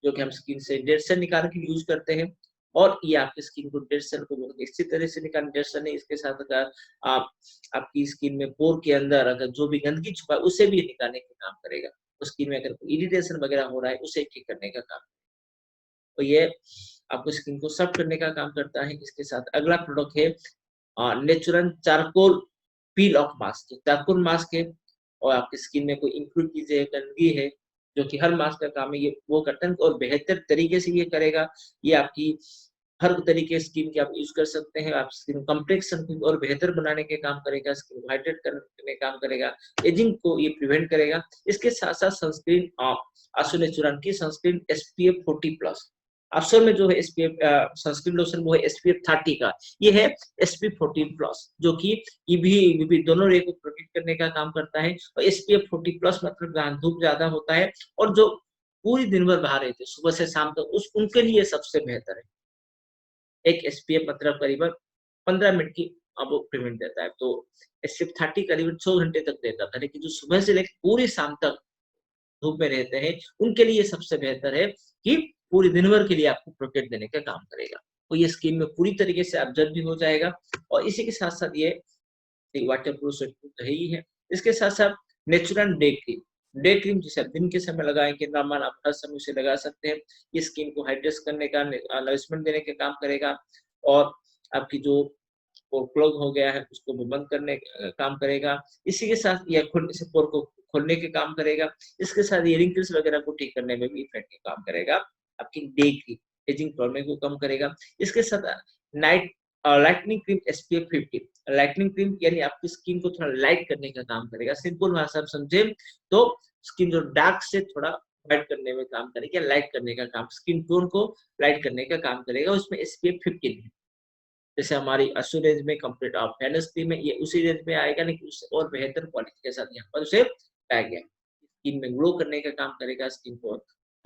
जो कि हम स्किन से डेड सेल निकाल के यूज़ करते हैं और ये आपकी स्किन को डेड सेल को बहुत अच्छी तरह से निकाल डेड सेल नहीं इसके साथ अगर आप आपकी स्किन में पोर के अंदर अगर जो भी गंदगी छुपा है उसे भी निकालने का काम करेगा। तो स्किन में अगर कोई इरिटेशन वगैरह हो रहा है उसे ठीक करने का काम तो ये आपको स्किन को सॉफ्ट करने का काम करता है। इसके साथ अगला प्रोडक्ट है natural charcoal peel of mask. Charcoal mask है और आपकी स्किन में कोई इम्प्यूरिटीज़ है, गंदगी है, जो कि हर मास्क का काम है ये वो करता है और बेहतर तरीके से ये करेगा। ये आपकी हर तरीके स्किन के आप यूज कर सकते हैं। आप स्किन कॉम्प्लेक्शन को और बेहतर बनाने के काम करेगा, स्किन को हाइड्रेट करने में काम करेगा, एजिंग को ये प्रिवेंट करेगा। इसके साथ साथ सनस्क्रीन आसोनेचुरल की सनस्क्रीन SPF 40+। अक्सर में जो है SPF सनस्क्रीन लोशन वो है SPF 30 का, ये है SPF 40+, जो कि ईवी दोनों रे को प्रोटेक्ट करने का काम करता है। और SPF 40+ मतलब जहाँ धूप ज्यादा होता है और जो पूरी दिन भर बाहर रहते हैं सुबह से शाम तक, उस उनके लिए सबसे बेहतर है। एक SPF मतलब करीबन 15 मिनट की वो प्रिवेंट देता है। तो SPF 30 करीबन 6 घंटे तक देता था, लेकिन जो सुबह से लेकर पूरी शाम तक धूप में रहते हैं, उनके लिए सबसे बेहतर है कि पूरी दिन भर के लिए आपको प्रोटेक्ट देने का काम करेगा। तो ये स्किन में पूरी तरीके से एब्जॉर्ब भी हो जाएगा और इसी के साथ-साथ ये वाटरप्रूफ स्वेटप्रूफ तो है ही है। इसके साथ-साथ नेचुरल डे क्रीम जिसे आप दिन के समय लगाएँगे, नॉर्मल आप हर समय उसे लगा सकते हैं। ये स्किन को हाइड्रेट करने का, नरिशमेंट देने का काम करेगा और आपकी जो पोर क्लॉग हो गया है उसको भी बंद करने का काम करेगा। इसी के साथ ये खुद से पोर को खोलने के काम करेगा। इसके साथ ये रिंकल्स वगैरह को ठीक करने में भी इफेक्टिव काम करेगा। आपकी डे क्रीम एजिंग प्रॉब्लम को कम करेगा। इसके साथ night lightning cream SPF 50। Lightning cream यानी आपकी स्किन को थोड़ा लाइट करने का काम करेगा। सिंपल भाषा में समझे तो स्किन जो डार्क से थोड़ा व्हाइट करने में काम करेगा, लाइट करने का काम, स्किन टोन को लाइट करने का काम करेगा। उसमें SPF 15 है। जैसे हमारी असू रेंज में कंप्लीट फेयरनेस क्रीम है, ये उसी रेंज में आएगा, लेकिन उससे और बेहतर क्वालिटी के साथ यहाँ पर उसे लाया गया है। स्किन में ग्लो करने का काम करेगा, स्किन को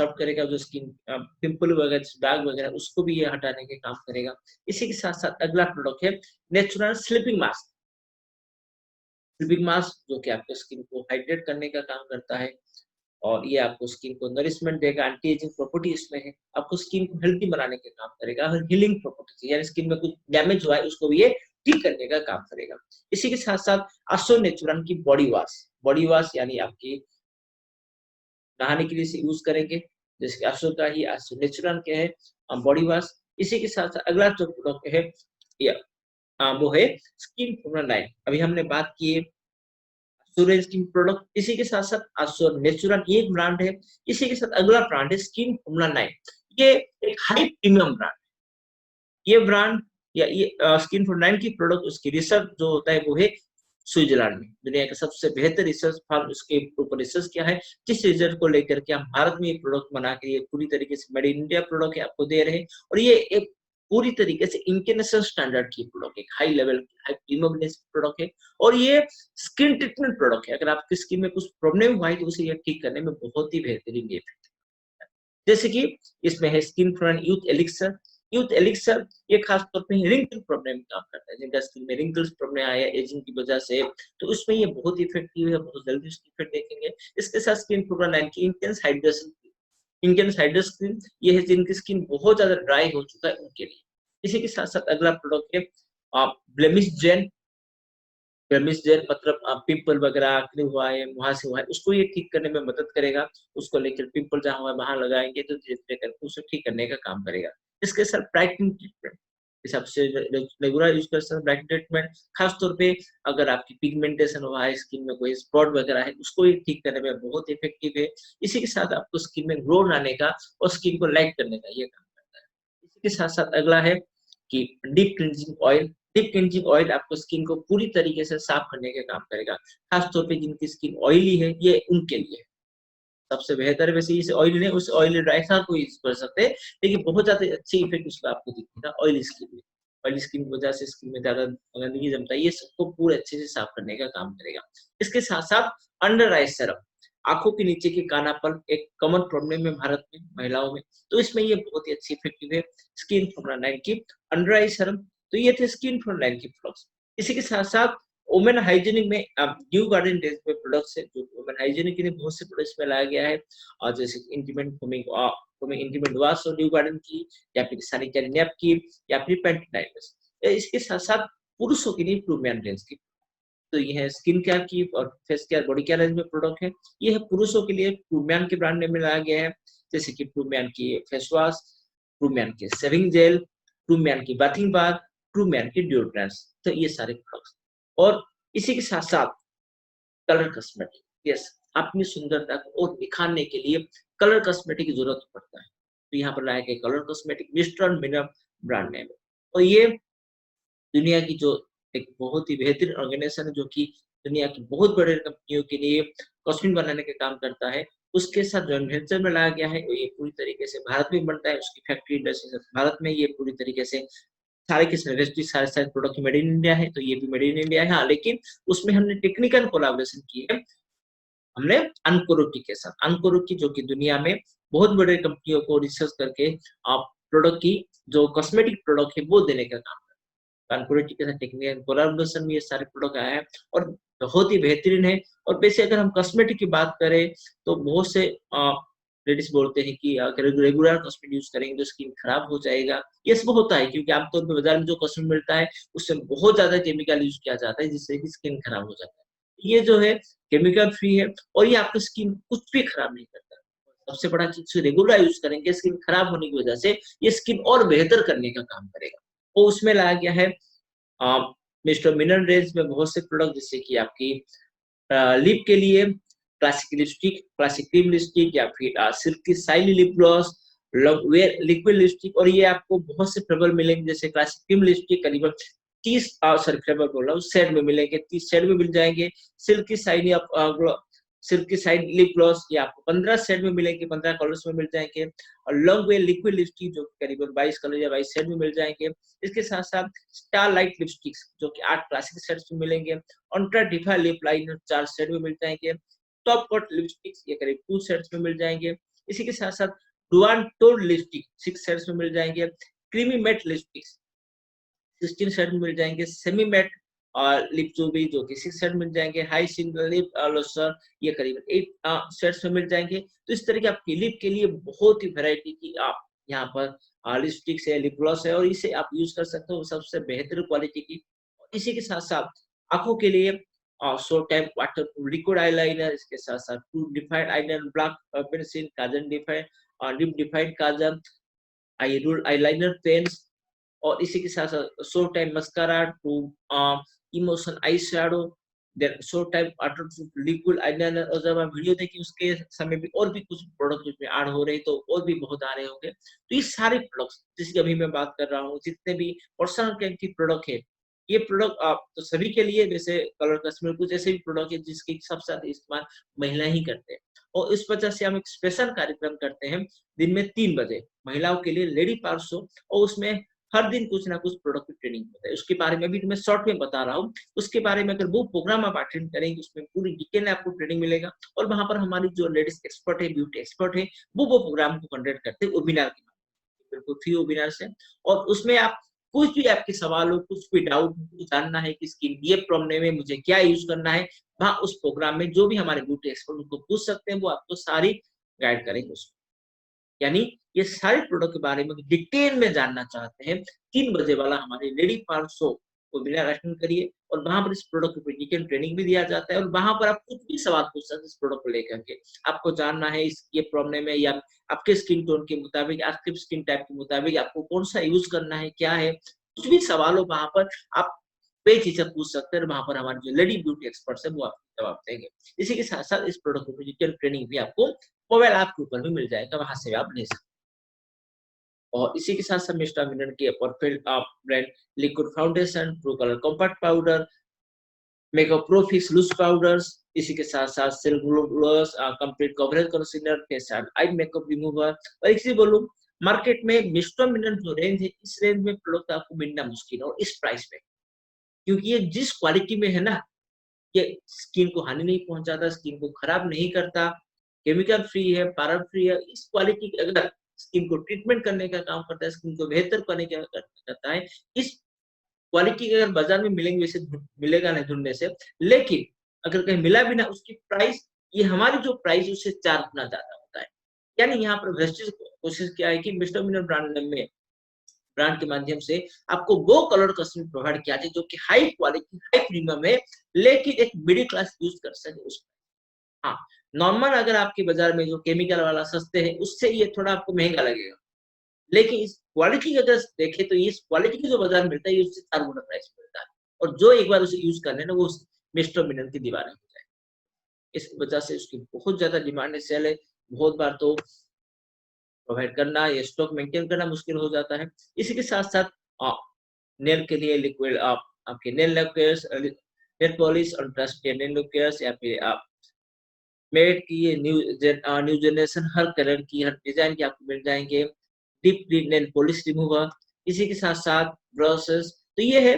सॉफ्ट करेगा, जो स्किन पिंपल वगैरह, दाग वगैरह उसको भी ये हटाने के काम करेगा। इसी के साथ-साथ अगला प्रोडक्ट है natural sleeping mask. Sleeping mask जो कि आपके स्किन को हाइड्रेट करने का काम करता है और ये आपको स्किन को नरिशमेंट देगा, एंटी एजिंग प्रॉपर्टी इसमें है। आपको स्किन को हेल्दी बनाने का काम करेगा और हीलिंग प्रॉपर्टी यानी स्किन में कुछ डैमेज हुआ है उसको भी ये ठीक करने का काम करेगा। इसी के साथ-साथ आसो नेचुरल की बॉडी वॉश यानी आपकी नहाने के लिए इसे यूज़ करेंगे। जैसे कि आसो का ही आसो नेचुरल के है बॉडी वॉश। इसी के साथ-साथ अगला जो प्रोडक्ट है या वो है स्किन फॉर्मुला 9। अभी हमने बात की है सूरज की प्रोडक्ट, इसी के साथ-साथ आसुर नेचुरल ये एक ब्रांड है। इसी के साथ अगला ब्रांड है स्किन फॉर्मूला 9। ये एक हाई प्रीमियम ब्रांड है। ये ब्रांड या ये स्किन फॉर्मूला 9 की प्रोडक्ट उसकी रिसर्च जो होता है वो है स्विट्जरलैंड में। दुनिया का सबसे बेहतर रिसर्च फर्म उसके ऊपर रिसर्च किया है। जिस रिजल्ट को लेकर के हम भारत में ये प्रोडक्ट बना के ये पूरी तरीके से मेड इन इंडिया प्रोडक्ट है आपको दे रहे हैं और ये एक पूरी तरीके से इंटरनेशनल स्टैंडर्ड की प्रोडक्ट है, हाई लेवल की, हाई प्रीमियम प्रोडक्ट है और ये स्किन ट्रीटमेंट प्रोडक्ट है। अगर आपकी स्किन में कुछ प्रॉब्लम हुआ है तो उसे ये ठीक करने में बहुत ही बेहतरीन ये जैसे कि इसमें है स्किन फ्रंट यूथ एलिक्सर ये खास तौर पे रिंकल प्रॉब्लम काम करता है। जिनका स्किन में रिंकल्स प्रॉब्लम आया एजिंग की वजह से तो उसमें ये बहुत इफेक्टिव है, बहुत जल्दी उसकी इफेक्ट देखेंगे। इसके साथ स्किन फॉर्मूला 9 की इंटेंस हाइड्रेशन क्रीम ये है जिनकी स्किन बहुत ज्यादा ड्राई हो चुका है उनके लिए। इसी के साथ-साथ अगला प्रोडक्ट है ब्लेमिश जेल। ब्लेमिश जेल मतलब पिंपल वगैरह एक्ने हुआ है, वहाँ से हुआ है, उसको ये ठीक करने में मदद करेगा। उसको लेकर पिंपल जहाँ हुआ है वहाँ लगाएँगे तो धीरे-धीरे करके उसे ठीक करने का काम करेगा। इसके साथ ब्राइटनिंग ट्रीटमेंट हिसाब से रेगुलर यूज़ कर सकते हैं ब्राइटनिंग ट्रीटमेंट, खास तौर पे अगर आपकी पिगमेंटेशन हुआ है, स्किन में कोई स्पॉट वगैरह है, उसको ये ठीक करने में बहुत इफेक्टिव है। इसी के साथ आपको स्किन में ग्लो लाने का और स्किन को लाइट करने का ये काम करता है। इसी के साथ-साथ अगला है कि deep cleansing oil. Deep cleansing oil आपको स्किन को पूरी तरीके से साफ करने का काम करेगा। खास तौर पे जिनकी स्किन ऑयली है, ये उनके लिए है। सबसे बेहतर वैसे इसे ऑयली नहीं, उस ऑयली ड्राई था को यूज़ कर सकते हैं, लेकिन बहुत ज़्यादा अच्छी इफेक्ट उसका आपको दिखेगा ऑयली स्किन में। ऑयली स्किन की वजह से स्किन में ज़्यादा गंदगी जमता है, ये सबको पूरे अच्छे से साफ करने का काम करेगा। इसके साथ-साथ अंडर आई सीरम, आँखों के नीचे के कानापन एक कॉमन प्रॉब्लम है भारत में, महिलाओं में, तो इसमें ये बहुत ही अच्छी इफेक्टिव है। स्किन फॉर्मूला 9 की अंडर आई सीरम, तो ये थे स्किन फॉर्मूला 9 की प्रोडक्ट्स। इसी के साथ-साथ वुमेन हाइजीनिक में न्यू गार्डन रेंज में प्रोडक्ट्स है जो वुमेन हाइजीनिक के लिए बहुत से प्रोडक्ट्स में लाया गया है और जैसे इंटीमेट फोमिंग इंटीमेट वॉश और न्यू गार्डन की या फिर सैनिटरी नैपकिन या फिर पैंटी नाइटर्स। इसके साथ-साथ पुरुषों के लिए प्रीमियम रेंज की तो ये है स्किन केयर की और face care body care range में प्रोडक्ट है। ये है पुरुषों के लिए ट्रूमैन के ब्रांड नेम में लाया गया है जैसे कि ट्रूमैन की फेस वॉश, ट्रूमैन की शेविंग जेल, ट्रूमैन की बाथिंग बार, ट्रूमैन की डिओड्रेंट्स। तो ये सारे प्रोडक्ट्स और इसी के साथ-साथ कलर कॉस्मेटिक यस अपनी सुंदरता को और निखारने के लिए कलर कॉस्मेटिक की जरूरत पड़ता है। तो यहाँ पर लाया गया कलर कॉस्मेटिक मिस्टर और ब्रांड नेम है। और ये दुनिया की जो एक बहुत ही बेहतरीन ऑर्गेनाइजेशन है, जो कि दुनिया की बहुत बड़े कंपनियों के लिए कॉस्ट्यूम बनाने का काम करता है, उसके साथ जॉइंट वेंचर में लाया गया है। और ये पूरी तरीके से भारत में बनता है, उसकी फैक्ट्री इंडस्ट्री भारत में, ये पूरी तरीके से सारे के सारे प्रोडक्ट मेड इन इंडिया है, तो ये भी मेड इन इंडिया है। हाँ, लेकिन उसमें हमने टेक्निकल कोलैबोरेशन की है, हमने अनकोरुकी के साथ। अनकोरुकी जो कि दुनिया में बहुत बड़े कंपनियों को रिसर्च करके आप प्रोडक्ट की जो कॉस्मेटिक प्रोडक्ट है वो देने का काम करता है। अनकोरुकी के साथ टेक्निकल कोलैबोरेशन में ये सारे प्रोडक्ट आए हैं और बहुत ही बेहतरीन है। और वैसे अगर हम कॉस्मेटिक की बात करें तो बहुत से लेडीज बोलते हैं कि अगर रेगुलर कॉस्मेटिक यूज करेंगे तो स्किन खराब हो जाएगा। ये सब होता है क्योंकि आमतौर पर बाजार में जो कॉस्मेटिक मिलता है उसमें बहुत ज्यादा केमिकल यूज किया जाता है, जिससे कि स्किन खराब हो जाता है। ये जो है केमिकल फ्री है और ये आपकी स्किन कुछ भी खराब नहीं करता। सबसे बड़ा चीज, रेगुलर यूज करेंगे स्किन खराब होने की वजह से ये स्किन और बेहतर करने का काम करेगा। तो उसमें लाया गया है मिस्टर मिनरल रेंज में बहुत से प्रोडक्ट, जैसे कि आपकी लिप के लिए classic lipstick, classic cream lipstick, या फिर सिल्की साइली lip gloss, wear liquid lipstick. और ये आपको बहुत से फ्लेवर मिलेंगे, जैसे क्लासिक क्रीम लिपस्टिक करीबन 30 सॉरी फ्लेवर बोल रहा हूँ, शेड में मिलेंगे, 30 शेड में मिल जाएंगे। सिल्की साइली सिल्की साइड लिप ग्लॉस ये आपको 15 शेड में मिलेंगे, 15 कलर्स में मिल जाएंगे। और लॉन्ग वे लिक्विड लिपस्टिक जो करीबन 22 कलर या 22 शेड में मिल जाएंगे। इसके साथ साथ स्टार लाइट लिपस्टिक्स जो कि 8 क्लासिक शेड्स में मिलेंगे। अल्ट्रा डिफा लिप लाइनर 4 शेड में मिल जाएंगे। टॉप कोट लिपस्टिक्स ये करीब 2 शेड्स में मिल जाएंगे। इसी के साथ साथ डुआन टोन लिपस्टिक 6 शेड्स में मिल जाएंगे। क्रीमी मैट लिपस्टिक्स 16 शेड में मिल जाएंगे। सेमी मैट और लिप चूबी जो कि 6 शेड मिल जाएंगे। हाई सिंगल लिप लोशन ये करीबन 8 शेड्स में मिल जाएंगे। तो इस तरह की आपकी लिप के लिए बहुत ही वैरायटी की आप यहाँ पर लिपस्टिक्स है, लिप ग्लॉस है, और इसे आप यूज कर सकते हो सबसे बेहतर क्वालिटी की। इसी के साथ साथ आंखों के लिए show type water liquid eyeliner, इसके साथ साथ two defined eyeliner, black pencil, kajal defined lip defined kajal, eye rule eyeliner pens, और इसी के साथ साथ show time mascara two emotion eye shadow, then show time water liquid eyeliner. और जब आप वीडियो देखिए उसके समय भी और भी कुछ प्रोडक्ट उसमें ऐड हो रहे हैं, तो और भी बहुत आ रहे होंगे। तो ये सारे प्रोडक्ट्स जिसकी अभी मैं बात कर रहा हूँ, जितने भी पर्सनल केयर के प्रोडक्ट है, ये प्रोडक्ट आप तो सभी के लिए, जैसे कलर कस्मेटिक कुछ ऐसे भी प्रोडक्ट है जिसकी सबसे ज्यादा इस्तेमाल महिला ही करते हैं। और इस वजह से हम एक स्पेशल कार्यक्रम करते हैं दिन में 3 बजे महिलाओं के लिए, लेडी पावर शो। और उसमें हर दिन कुछ ना कुछ प्रोडक्ट की ट्रेनिंग होता है। उसके बारे में भी मैं शॉर्ट में बता रहा हूँ। उसके बारे में अगर वो प्रोग्राम आप अटेंड करेंगे उसमें पूरी डिटेल आपको ट्रेनिंग मिलेगा। और वहां पर हमारी जो लेडीज एक्सपर्ट है, ब्यूटी एक्सपर्ट है, वो प्रोग्राम को कंडक्ट करते हैं वेबिनार के माध्यम से, बिल्कुल फ्री वेबिनार से। और उसमें आप कुछ भी आपके सवाल हो, कुछ भी डाउट जानना है कि स्किन ये प्रॉब्लम है, मुझे क्या यूज करना है, वहां उस प्रोग्राम में जो भी हमारे ब्यूटी एक्सपर्ट उनको पूछ सकते हैं, वो आपको सारी गाइड करेंगे उसको। यानी ये सारे प्रोडक्ट के बारे में डिटेल में जानना चाहते हैं, 3 बजे वाला हमारे lady park show webinar attend करिए। और वहां पर इस प्रोडक्ट की डिटेल ट्रेनिंग भी दिया जाता है, और वहां पर आप कुछ भी सवाल पूछ सकते हैं इस प्रोडक्ट को लेकर के। आपको जानना है इस ये प्रॉब्लम है, या आपके स्किन टोन के मुताबिक, आपके स्किन टाइप के मुताबिक आपको कौन सा यूज करना है, क्या है, कुछ भी सवाल हो वहां पर आप बेझिझक पूछ सकते हैं। वहां पर हमारे जो लेडी ब्यूटी एक्सपर्ट्स है वो आपको जवाब देंगे। इसी के साथ साथ इस प्रोडक्ट की डिटेल ट्रेनिंग भी आपको मोबाइल ऐप के ऊपर भी मिल जाएगा, वहां से आप ले सकते हैं। और इसी के साथ साथ मिस्टर मिनरल की perfect brand liquid foundation, true colour compact powder, makeup pro fix loose powders, इसी के साथ साथ cell gloss complete coverage concealer, face and eye makeup remover. और इसी बोलूं, मार्केट में मिस्टर मिनरल जो रेंज है, इस रेंज में प्रोडक्ट आपको मिलना मुश्किल है और इस प्राइस में, क्योंकि ये जिस क्वालिटी में है ना, ये स्किन को हानि नहीं पहुंचाता, स्किन को खराब नहीं करता, केमिकल फ्री है, पारम फ्री है। इस क्वालिटी अगर स्किन को ट्रीटमेंट करने का काम करता है, स्किन को बेहतर करने का करता है, इस क्वालिटी के अगर बाजार में मिलेंगे, वैसे मिलेगा नहीं ढूंढने से, लेकिन अगर कहीं मिला भी ना, उसकी प्राइस, ये हमारी जो प्राइस है उससे 4 गुना ज्यादा होता है। यानी यहाँ पर वेस्टेज कोशिश किया है कि मिस्टर मिनरल ब्रांड के माध्यम से आपको वो कलर कस्टम प्रोवाइड किया जाए जो कि हाई क्वालिटी, हाई प्रीमियम है, लेकिन एक मिडिल क्लास यूज कर सके उसको। हाँ, नॉर्मल अगर आपके बाजार में जो केमिकल वाला सस्ते है, उससे ये थोड़ा आपको महंगा लगेगा, लेकिन इस क्वालिटी अगर देखें तो इस क्वालिटी की जो बाजार मिलता है, ये उससे 4 गुना प्राइस मिलता है। और जो एक बार उसे यूज कर ले ना, वो मिस्टर मिनरल की दीवाने हो जाए। इस वजह से उसकी बहुत ज्यादा डिमांड है, सेल है। बहुत बार तो प्रोवाइड करना या स्टॉक मेंटेन करना मुश्किल हो जाता है। इसी के साथ-साथ नेल के लिए लिक्विड आपके नेल लैक्वेयर्स नेल पॉलिश और ब्रश के नेल लैक्वेयर्स या फिर आप मेड की ये न्यू जनरेशन हर कलर की, हर डिज़ाइन के आपको मिल जाएँगे। Deep clean nail polish remover, इसी के साथ-साथ ब्रशेज़। तो ये है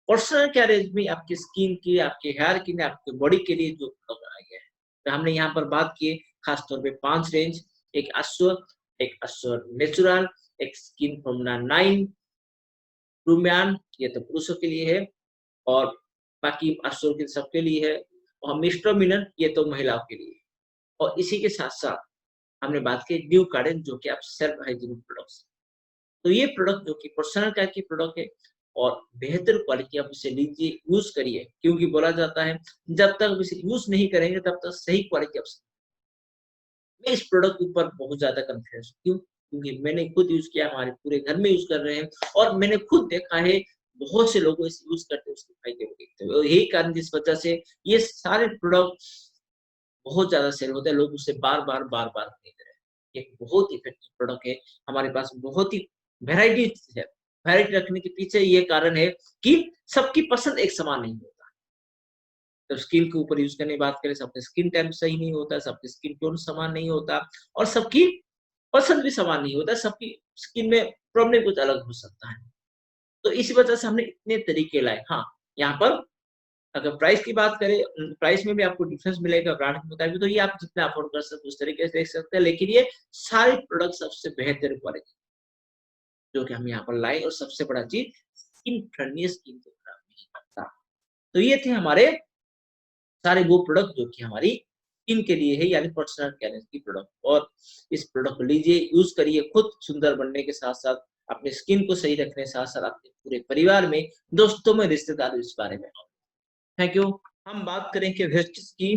पर्सनल केयर रेंज में आपकी स्किन की, आपके हेयर के लिए, आपके बॉडी के लिए जो प्रोडक्ट आ गया है। तो हमने यहाँ पर बात की है खास तौर पे 5 रेंज, एक एश्योर नेचुरल, एक स्किन फॉर्मुला 9, रूम्यान ये तो पुरुषों के लिए है और बाकी एश्योर के सबके लिए है और मिस्टर मिनन ये तो महिलाओं के लिए है। और इसी के साथ-साथ हमने बात की ड्यू गार्डन जो कि आप सेल्फ हाइजीनिक प्रोडक्ट्स। तो ये प्रोडक्ट जो कि पर्सनल केयर की प्रोडक्ट है और बेहतर क्वालिटी आप इसे लीजिए, यूज़ करिए क्योंकि बोला जाता है जब तक आप इसे यूज़ नहीं करेंगे तब तक सही क्वालिटी आप मैं इस प्रोडक्ट के ऊपर बहुत ज़्यादा कॉन्फिडेंस हूँ। क्यों? क्योंकि मैंने खुद यूज़ किया, हमारे पूरे घर में यूज़ कर रहे हैं और मैंने खुद देखा है बहुत से लोगों इसे यूज़ करते हुए उसके फ़ायदे को देखते हुए और यही कारण जिस वजह से ये सारे प्रोडक्ट बहुत ज़्यादा सेल होता है, लोग उसे बार-बार, बार-बार खरीद रहे हैं। एक बहुत इफेक्टिव प्रोडक्ट है, हमारे पास बहुत ही वैराइटीज़ है। वैराइटी रखने के पीछे ये कारण है कि सबकी पसंद एक समान नहीं होता। जब स्किन के ऊपर यूज़ करने की बात करें, सबका स्किन टाइप सही नहीं होता, सबकी स्किन टोन समान नहीं होता और सबकी पसंद भी समान नहीं होता, सबकी स्किन में प्रॉब्लम कुछ अलग हो सकता है। तो इसी वजह से हमने इतने तरीके लाए। हाँ, यहाँ पर अगर प्राइस की बात करें प्राइस में भी आपको डिफरेंस मिलेगा ब्रांड के मुताबिक, तो ये आप जितना अफ़ोर्ड कर सकते हो उस तरीके से देख सकते हैं, लेकिन ये सारे प्रोडक्ट सबसे बेहतर क्वालिटी जो कि हम यहाँ पर लाए और सबसे बड़ा चीज़ स्किन फ्रेंडली स्किन को खराब नहीं करता। तो ये थे हमारे सारे वो प्रोडक्ट जो कि हमारी स्किन के लिए है यानी पर्सनल केयर की प्रोडक्ट और इस प्रोडक्ट को लीजिए, यूज़ करिए, खुद सुंदर बनने के साथ-साथ अपने स्किन को सही रखने के साथ-साथ आपके पूरे परिवार में, दोस्तों में, रिश्तेदारों इस बारे में थैंक यू। हम बात करेंगे वेस्टीज की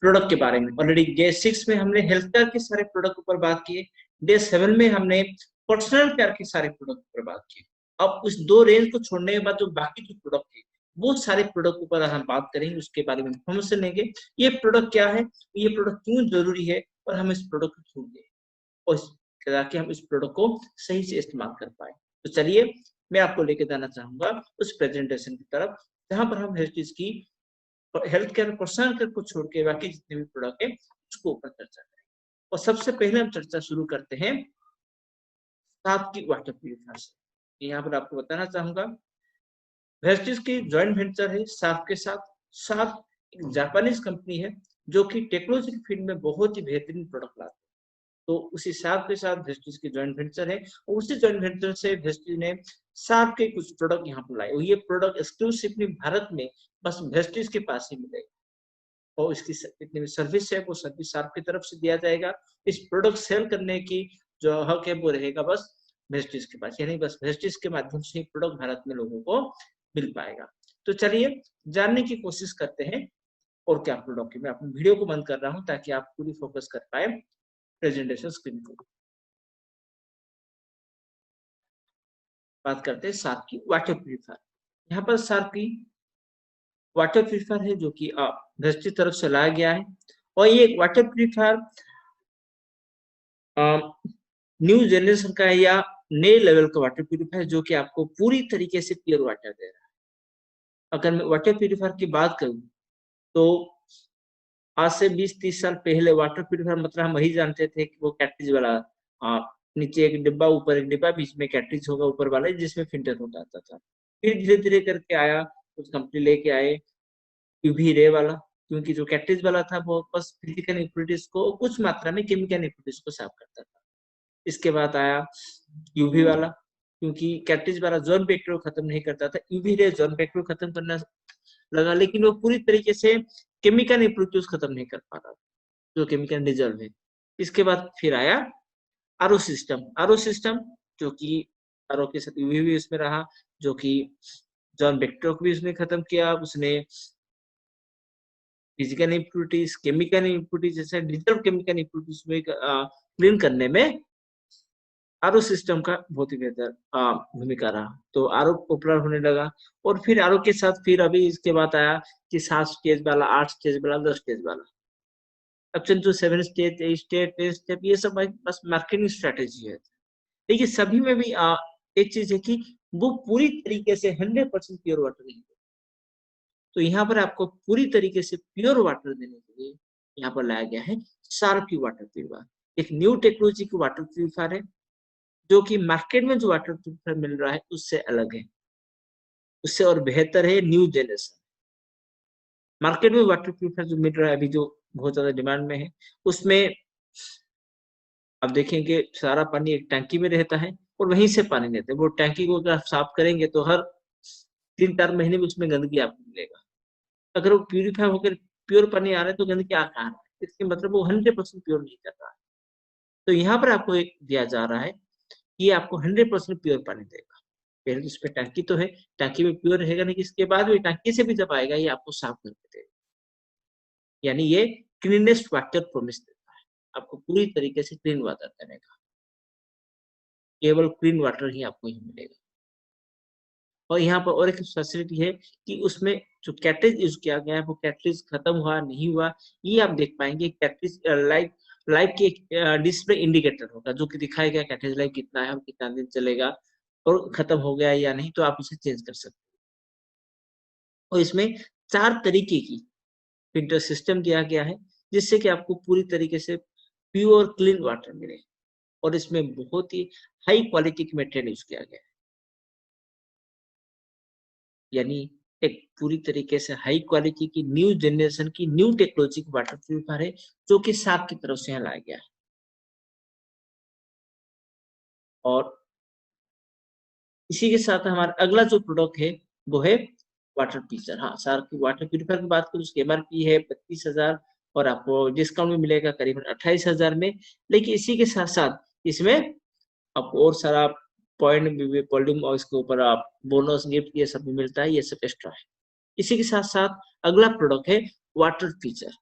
प्रोडक्ट के बारे में। ऑलरेडी डे 6 में हमने हेल्थ केयर के सारे प्रोडक्ट ऊपर बात की है। डे 7 में हमने पर्सनल केयर के सारे प्रोडक्ट पर बात की। अब उस 2 रेंज को छोड़ने के बाद जो बाकी जो प्रोडक्ट है, वो सारे प्रोडक्ट ऊपर हम बात करेंगे, उसके बारे में इन्फॉर्मेशन लेंगे। ये प्रोडक्ट क्या है? ये प्रोडक्ट क्यों ज़रूरी है? और हम इस प्रोडक्ट को क्यों लें? और ताकि हम इस प्रोडक्ट को सही से इस्तेमाल कर पाएँ। तो चलिए, मैं आपको लेके जाना चाहूँगा उस प्रेज़ेंटेशन की तरफ, जहाँ पर हम वेस्टीज की हेल्थ केयर पर्सनल केयर को छोड़ के बाकी जितने भी प्रोडक्ट है उसको ऊपर चर्चा करें और सबसे पहले हम चर्चा शुरू करते हैं साफ की वाटर प्यूरिफायर से। यहाँ पर आपको बताना चाहूंगा वेस्टीज की जॉइंट वेंचर है साफ के साथ। साफ एक जापानीज कंपनी है जो कि टेक्नोलॉजी फील्ड में बहुत ही बेहतरीन प्रोडक्ट लाती है। तो उसी साफ के साथ वेस्टीज की जॉइंट वेंचर है और उसी जॉइंट वेंचर से वेस्टीज ने साफ के कुछ प्रोडक्ट यहाँ पर लाए और ये प्रोडक्ट एक्सक्लूसिवली भारत में बस वेस्टीज के पास ही मिलेगा और इसकी जितनी भी सर्विस है वो सर्विस साफ की तरफ से दिया जाएगा। इस प्रोडक्ट सेल करने की जो हक है वो रहेगा बस वेस्टीज के पास, यानी बस वेस्टीज के माध्यम से ही प्रोडक्ट भारत में लोगों को मिल पाएगा। तो चलिए जानने की कोशिश करते हैं और क्या प्रोडक्ट है। मैं अपनी वीडियो को बंद कर रहा हूँ ताकि आप पूरी फोकस कर पाए प्रेजेंटेशन स्क्रीन को। बात करते हैं सार्क की वाटर प्यूरिफायर। यहाँ पर सार्क की वाटर प्यूरिफायर है जो कि वेस्ट की तरफ से लाया गया है और ये एक वाटर प्यूरिफायर न्यू जनरेशन का है या नए लेवल का वाटर प्यूरिफायर जो कि आपको पूरी तरीके से प्योर वाटर दे रहा है। अगर मैं वाटर प्यूरिफायर की बात करूं तो आज से 20-30 साल पहले वाटर प्यूरिफायर मतलब हम वही जानते थे कि वो कैटरीज वाला नीचे एक डिब्बा ऊपर एक डिब्बा बीच में कैटरीज होगा ऊपर वाला जिसमें फिल्टर होता आता था। फिर धीरे धीरे करके आया कुछ कंपनी लेके आए यूवी रे वाला, क्योंकि जो कैटरीज वाला था वो बस फिजिकल इम्प्योरिटीज को कुछ मात्रा में केमिकल इम्प्योरिटीज को साफ करता था। इसके बाद आया यूवी वाला, क्योंकि कैटरीज वाला जर्म बैक्टीरिया को खत्म नहीं करता था, यूवी रे जर्म बैक्टीरिया को खत्म करना लगा, लेकिन वो पूरी तरीके से केमिकल इम्प्योरिटीज खत्म नहीं कर पा रहा जो केमिकल रिजर्व है। इसके बाद फिर आया आरओ सिस्टम। आरओ सिस्टम जो कि आरओ के साथ यूवी भी उसमें रहा जो कि जर्म बैक्टीरिया को भी उसने खत्म किया। उसने फिजिकल इम्प्योरिटीज केमिकल इम्प्योरिटीज जैसे डिजिटल केमिकल इम्प्योरिटीज में क्लीन करने में आरओ सिस्टम का बहुत ही बेहतर भूमिका रहा। तो आरओ पॉपुलर होने लगा और फिर आरओ के साथ फिर अभी इसके बाद आया कि 7 स्टेज वाला 8 स्टेज वाला 10 स्टेज वाला। ऑप्शन 2 7 स्टेट, 8 स्टेट, 10 स्टेप, ये सब बस मार्केटिंग स्ट्रेटेजी है। देखिए सभी में भी एक चीज है कि वो पूरी तरीके से 100% प्योर वाटर नहीं है। तो यहाँ पर आपको पूरी तरीके से प्योर वाटर देने के लिए यहाँ पर लाया गया है शार्पी वाटर प्यूरिफायर। एक न्यू टेक्नोलॉजी की वाटर प्यूरिफायर है, जो कि मार्केट में जो वाटर प्यूरिफायर मिल रहा है उससे अलग है, उससे और बेहतर है, न्यू जनरेशन। मार्केट में वाटर प्यूरिफायर जो मिल रहा है अभी, जो बहुत ज्यादा डिमांड में है, उसमें आप देखेंगे सारा पानी एक टैंकी में रहता है और वहीं से पानी लेते हैं। वो टैंकी को अगर आप साफ करेंगे तो हर 3-4 महीने में उसमें गंदगी आपको मिलेगा। अगर वो प्यूरिफाई होकर प्योर पानी आ रहा है तो गंदगी आ कहाँ रहा है? इसके मतलब वो 100% प्योर नहीं कर रहा है। तो यहाँ पर आपको एक दिया जा रहा है कि आपको 100% प्योर पानी देगा। पहले तो उस पर टैंकी तो है, टैंकी में प्योर रहेगा नहीं, इसके बाद भी टैंकी से भी जब आएगा ये आपको साफ करके देगा। यानी ये क्लीनेस्ट वाटर प्रोमिस देता है, आपको पूरी तरीके से क्लीन वाटर देने का। केवल क्लीन वाटर ही आपको ही मिलेगा। और यहाँ पर और एक फैसिलिटी है कि उसमें जो कैटरेज यूज किया गया है वो कैटरेज खत्म हुआ नहीं हुआ, ये आप देख पाएंगे। कैटरेज लाइफ लाइफ की एक डिस्प्ले इंडिकेटर होगा जो कि दिखाएगा कैटरेज लाइफ कितना है और कितना दिन चलेगा, और खत्म हो गया या नहीं, तो आप उसे चेंज कर सकते हैं। और इसमें 4 तरीके की फिल्टर सिस्टम दिया गया है, जिससे कि आपको पूरी तरीके से प्योर क्लीन वाटर मिले। और इसमें बहुत ही हाई क्वालिटी की मटेरियल यूज किया गया है, यानी एक पूरी तरीके से हाई क्वालिटी की न्यू जनरेशन की न्यू टेक्नोलॉजी की वाटर प्यूरिफायर है, जो कि साफ की तरफ से यहाँ लाया गया है। और इसी के साथ हमारा अगला जो प्रोडक्ट है वो है वाटर पीचर। हाँ, सार्क की वाटर प्यूरिफायर की बात करूँ, उसकी एमआरपी है 32,000 और आपको डिस्काउंट में मिलेगा करीबन 28,000 में। लेकिन इसी के साथ साथ इसमें आपको और सारा पॉइंट वॉल्यूम और इसके ऊपर आप बोनस गिफ्ट ये सब भी मिलता है, ये सब एक्स्ट्रा है। इसी के साथ साथ अगला प्रोडक्ट है वाटर फीचर।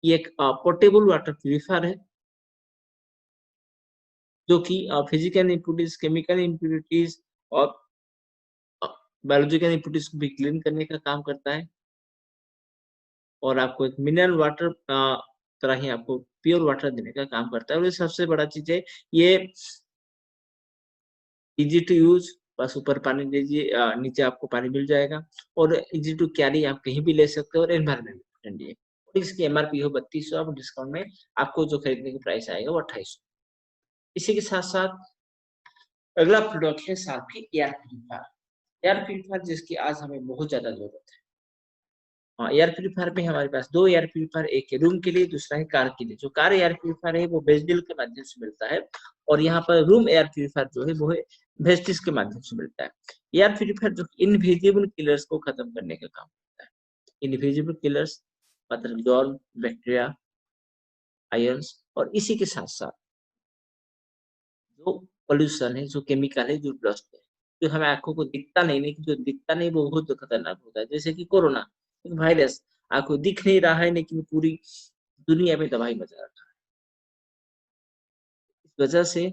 ये एक पोर्टेबल वाटर प्यूरिफायर है, जो कि फिजिकल इम्प्यूरिटीज, केमिकल इम्प्यूरिटीज और बायोलॉजिकल इम्प्यूरिटीज को भी क्लीन करने का काम करता है। और आपको एक मिनरल वाटर तरह ही आपको प्योर वाटर देने का काम करता है। और ये सबसे बड़ा चीज है, ये इजी टू यूज, बस ऊपर पानी दीजिए, नीचे आपको पानी मिल जाएगा। और इजी टू कैरी, आप कहीं भी ले सकते हो, और एनवायरमेंट फ्रेंडली है। और इसकी एमआरपी हो 3200, और डिस्काउंट में आपको जो खरीदने की प्राइस आएगा वो 2800। इसी के साथ साथ अगला प्रोडक्ट है साथ ही एयर प्यूरिफायर। एयर प्यूरिफायर जिसकी आज हमें बहुत ज्यादा जरूरत है। हाँ, एयर प्यूरिफायर में हमारे पास 2 एयर प्यूरिफायर, एक है रूम के लिए, दूसरा है कार के लिए। जो कार एयर प्यूरिफायर है वो बेजडिल के माध्यम से मिलता है, और यहाँ पर रूम एयर प्यूरिफायर जो है वो है वेस्टिस के माध्यम से मिलता है। एयर प्यूरिफायर जो इनविजिबल किलर्स को खत्म करने का काम करता है। इनविजिबल किलर्स मतलब जर्म, बैक्टीरिया, आयंस, और इसी के साथ साथ जो पोल्यूशन है, जो केमिकल है, जो डस्ट है, जो हमें आंखों को दिखता नहीं, लेकिन जो दिखता नहीं वो बहुत खतरनाक होता है। जैसे कि कोरोना एक वायरस, आंखों दिख नहीं रहा है लेकिन पूरी दुनिया में तबाही मचा रखा है। इस वजह से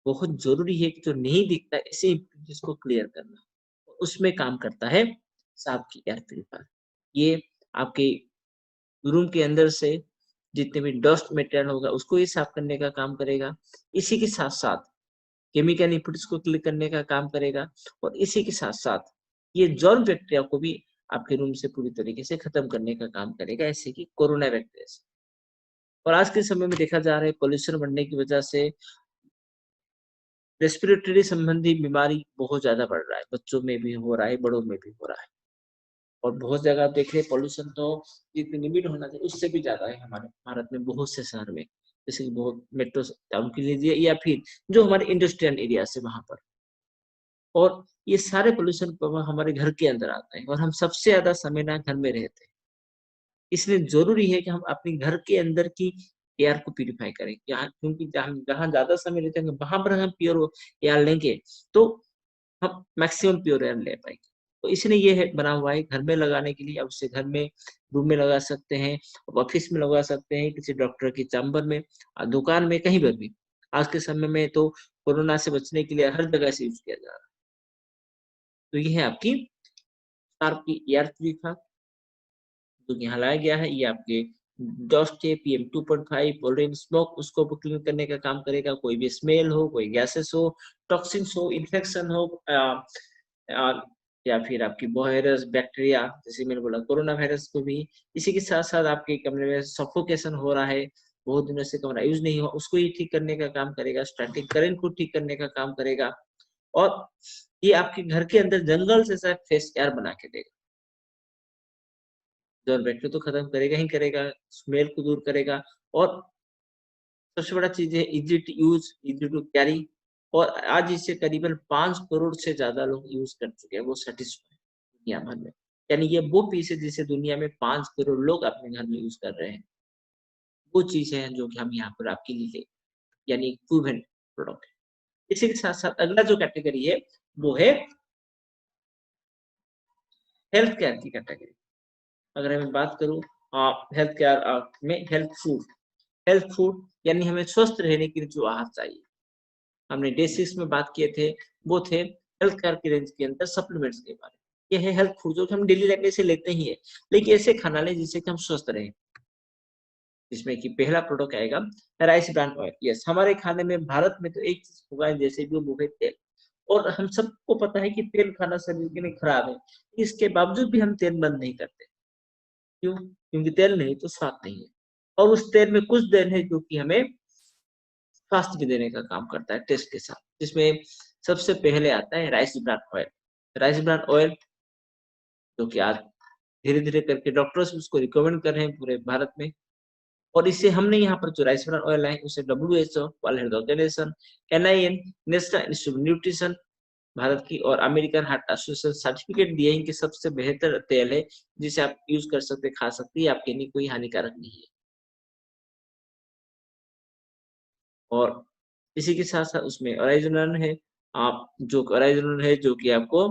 बहुत जरूरी है कि जो नहीं दिखता ऐसे जिसको क्लियर करना, उसमें काम करता है सांप की एयर प्यूरिफायर। ये आपके रूम के अंदर से जितने भी डस्ट मटेरियल होगा उसको ये साफ करने का काम करेगा। इसी के साथ साथ केमिकल इनपुट्स को क्लिक करने का काम करेगा। और इसी के साथ साथ ये जर्म बैक्टीरिया को भी आपके रूम से पूरी तरीके से खत्म करने का काम करेगा, ऐसे कि कोरोना बैक्टीरिया से। और आज के समय में देखा जा रहा है पोल्यूशन बढ़ने की वजह से रेस्पिरेटरी संबंधी बीमारी बहुत ज्यादा बढ़ रहा है, बच्चों में भी हो रहा है, बड़ों में भी हो रहा है। और बहुत जगह आप देख रहे हैं पोल्यूशन तो जितनी लिमिट होना चाहिए उससे भी ज्यादा है हमारे भारत में, बहुत से शहर में, जैसे कि बहुत मेट्रो टाउन की लीजिए, या फिर जो हमारे इंडस्ट्रियल एरिया से वहां पर। और ये सारे पोल्यूशन हमारे घर के अंदर आते हैं, और हम सबसे ज्यादा समय ना घर में रहते हैं। इसलिए जरूरी है कि हम अपने घर के अंदर की एयर को प्यूरिफाई करें, क्योंकि जहाँ ज्यादा समय लेते हैं वहां पर हम प्योर एयर लेंगे तो हम मैक्सिमम प्योर एयर ले पाएंगे। तो इसलिए ये है बना हुआ है घर में लगाने के लिए। अब उसे घर में, रूम में लगा सकते हैं, ऑफिस में लगा सकते हैं, किसी डॉक्टर के चैम्बर में, दुकान में, कहीं पर भी। आज के समय में तो कोरोना से बचने के लिए हर जगह से यूज किया जा रहा है। तो ये है आपकी एयर प्यूरिफायर जो यहाँ लाया गया है। ये आपके डस्ट है, PM2.5 पोल्यूटेड स्मोक, उसको क्लीन करने का काम करेगा। कोई भी स्मेल हो, कोई गैसेस हो, टॉक्सिन्स हो, इन्फेक्शन हो, या फिर आपकी वायरस, बैक्टीरिया, जैसे मैंने बोला कोरोना वायरस को भी। इसी के साथ साथ आपके कमरे में सफोकेशन हो रहा है, बहुत दिनों से कमरा यूज नहीं हुआ, उसको ही ठीक करने का काम करेगा। स्टैटिक करंट को ठीक करने का काम करेगा। और ये आपके घर के अंदर जंगल से शायद फ्रेश एयर बना के देगा। जो बैक्टीरिया तो खत्म करेगा ही करेगा, स्मेल को दूर करेगा, और सबसे बड़ा चीज है easy to use, easy to carry. और आज इसे करीबन 5 करोड़ से ज्यादा लोग यूज कर चुके हैं, वो सेटिस्फाई दुनिया भर में। यानी ये वो पीस है जिसे दुनिया में 5 करोड़ लोग अपने घर में यूज कर रहे हैं। वो चीज है जो कि हम यहाँ पर आपके लिए यानी प्रूवन प्रोडक्ट है। इसी के साथ साथ अगला जो कैटेगरी है वो है हेल्थ केयर की कैटेगरी। अगर मैं बात करूं हेल्थ केयर में हेल्थ फूड यानी हमें स्वस्थ रहने के लिए जो आहार चाहिए। हमने डे 6 में बात किए थे, वो थे हेल्थ केयर की रेंज के अंदर सप्लीमेंट्स के बारे में। ये है हेल्थ फूड जो कि हम डेली लाइफ में से लेते ही है, लेकिन ऐसे खाना लें जिससे कि हम स्वस्थ रहें। जिसमें कि पहला प्रोडक्ट आएगा राइस ब्रान ऑयल। यस, हमारे खाने में भारत में तो एक चीज होगा जैसे भी वो है तेल। और हम सबको पता है कि तेल खाना शरीर के लिए खराब है, इसके बावजूद भी हम तेल बंद नहीं करते। क्यों? क्योंकि तेल नहीं तो स्वाद नहीं है। और उस तेल में कुछ तेल है जो कि हमें स्वास्थ्य भी देने का काम करता है टेस्ट के साथ, जिसमें सबसे पहले आता है rice bran oil. Rice bran oil जो कि आज धीरे धीरे करके डॉक्टर्स उसको रिकमेंड कर रहे हैं पूरे भारत में। और इसे हमने यहाँ पर जो राइस ब्रान ऑयल है उसे WHO, world health organization, NIN, national institute nutrition Bharat की और अमेरिकन हार्ट एसोसिएशन सर्टिफिकेट दिए हैं कि सबसे बेहतर तेल है जिसे आप यूज कर सकते, खा सकते हैं, आपके लिए कोई हानिकारक नहीं है। और इसी के साथ साथ उसमें ओरिजिनल है, आप जो ओरिजिनल है जो कि आपको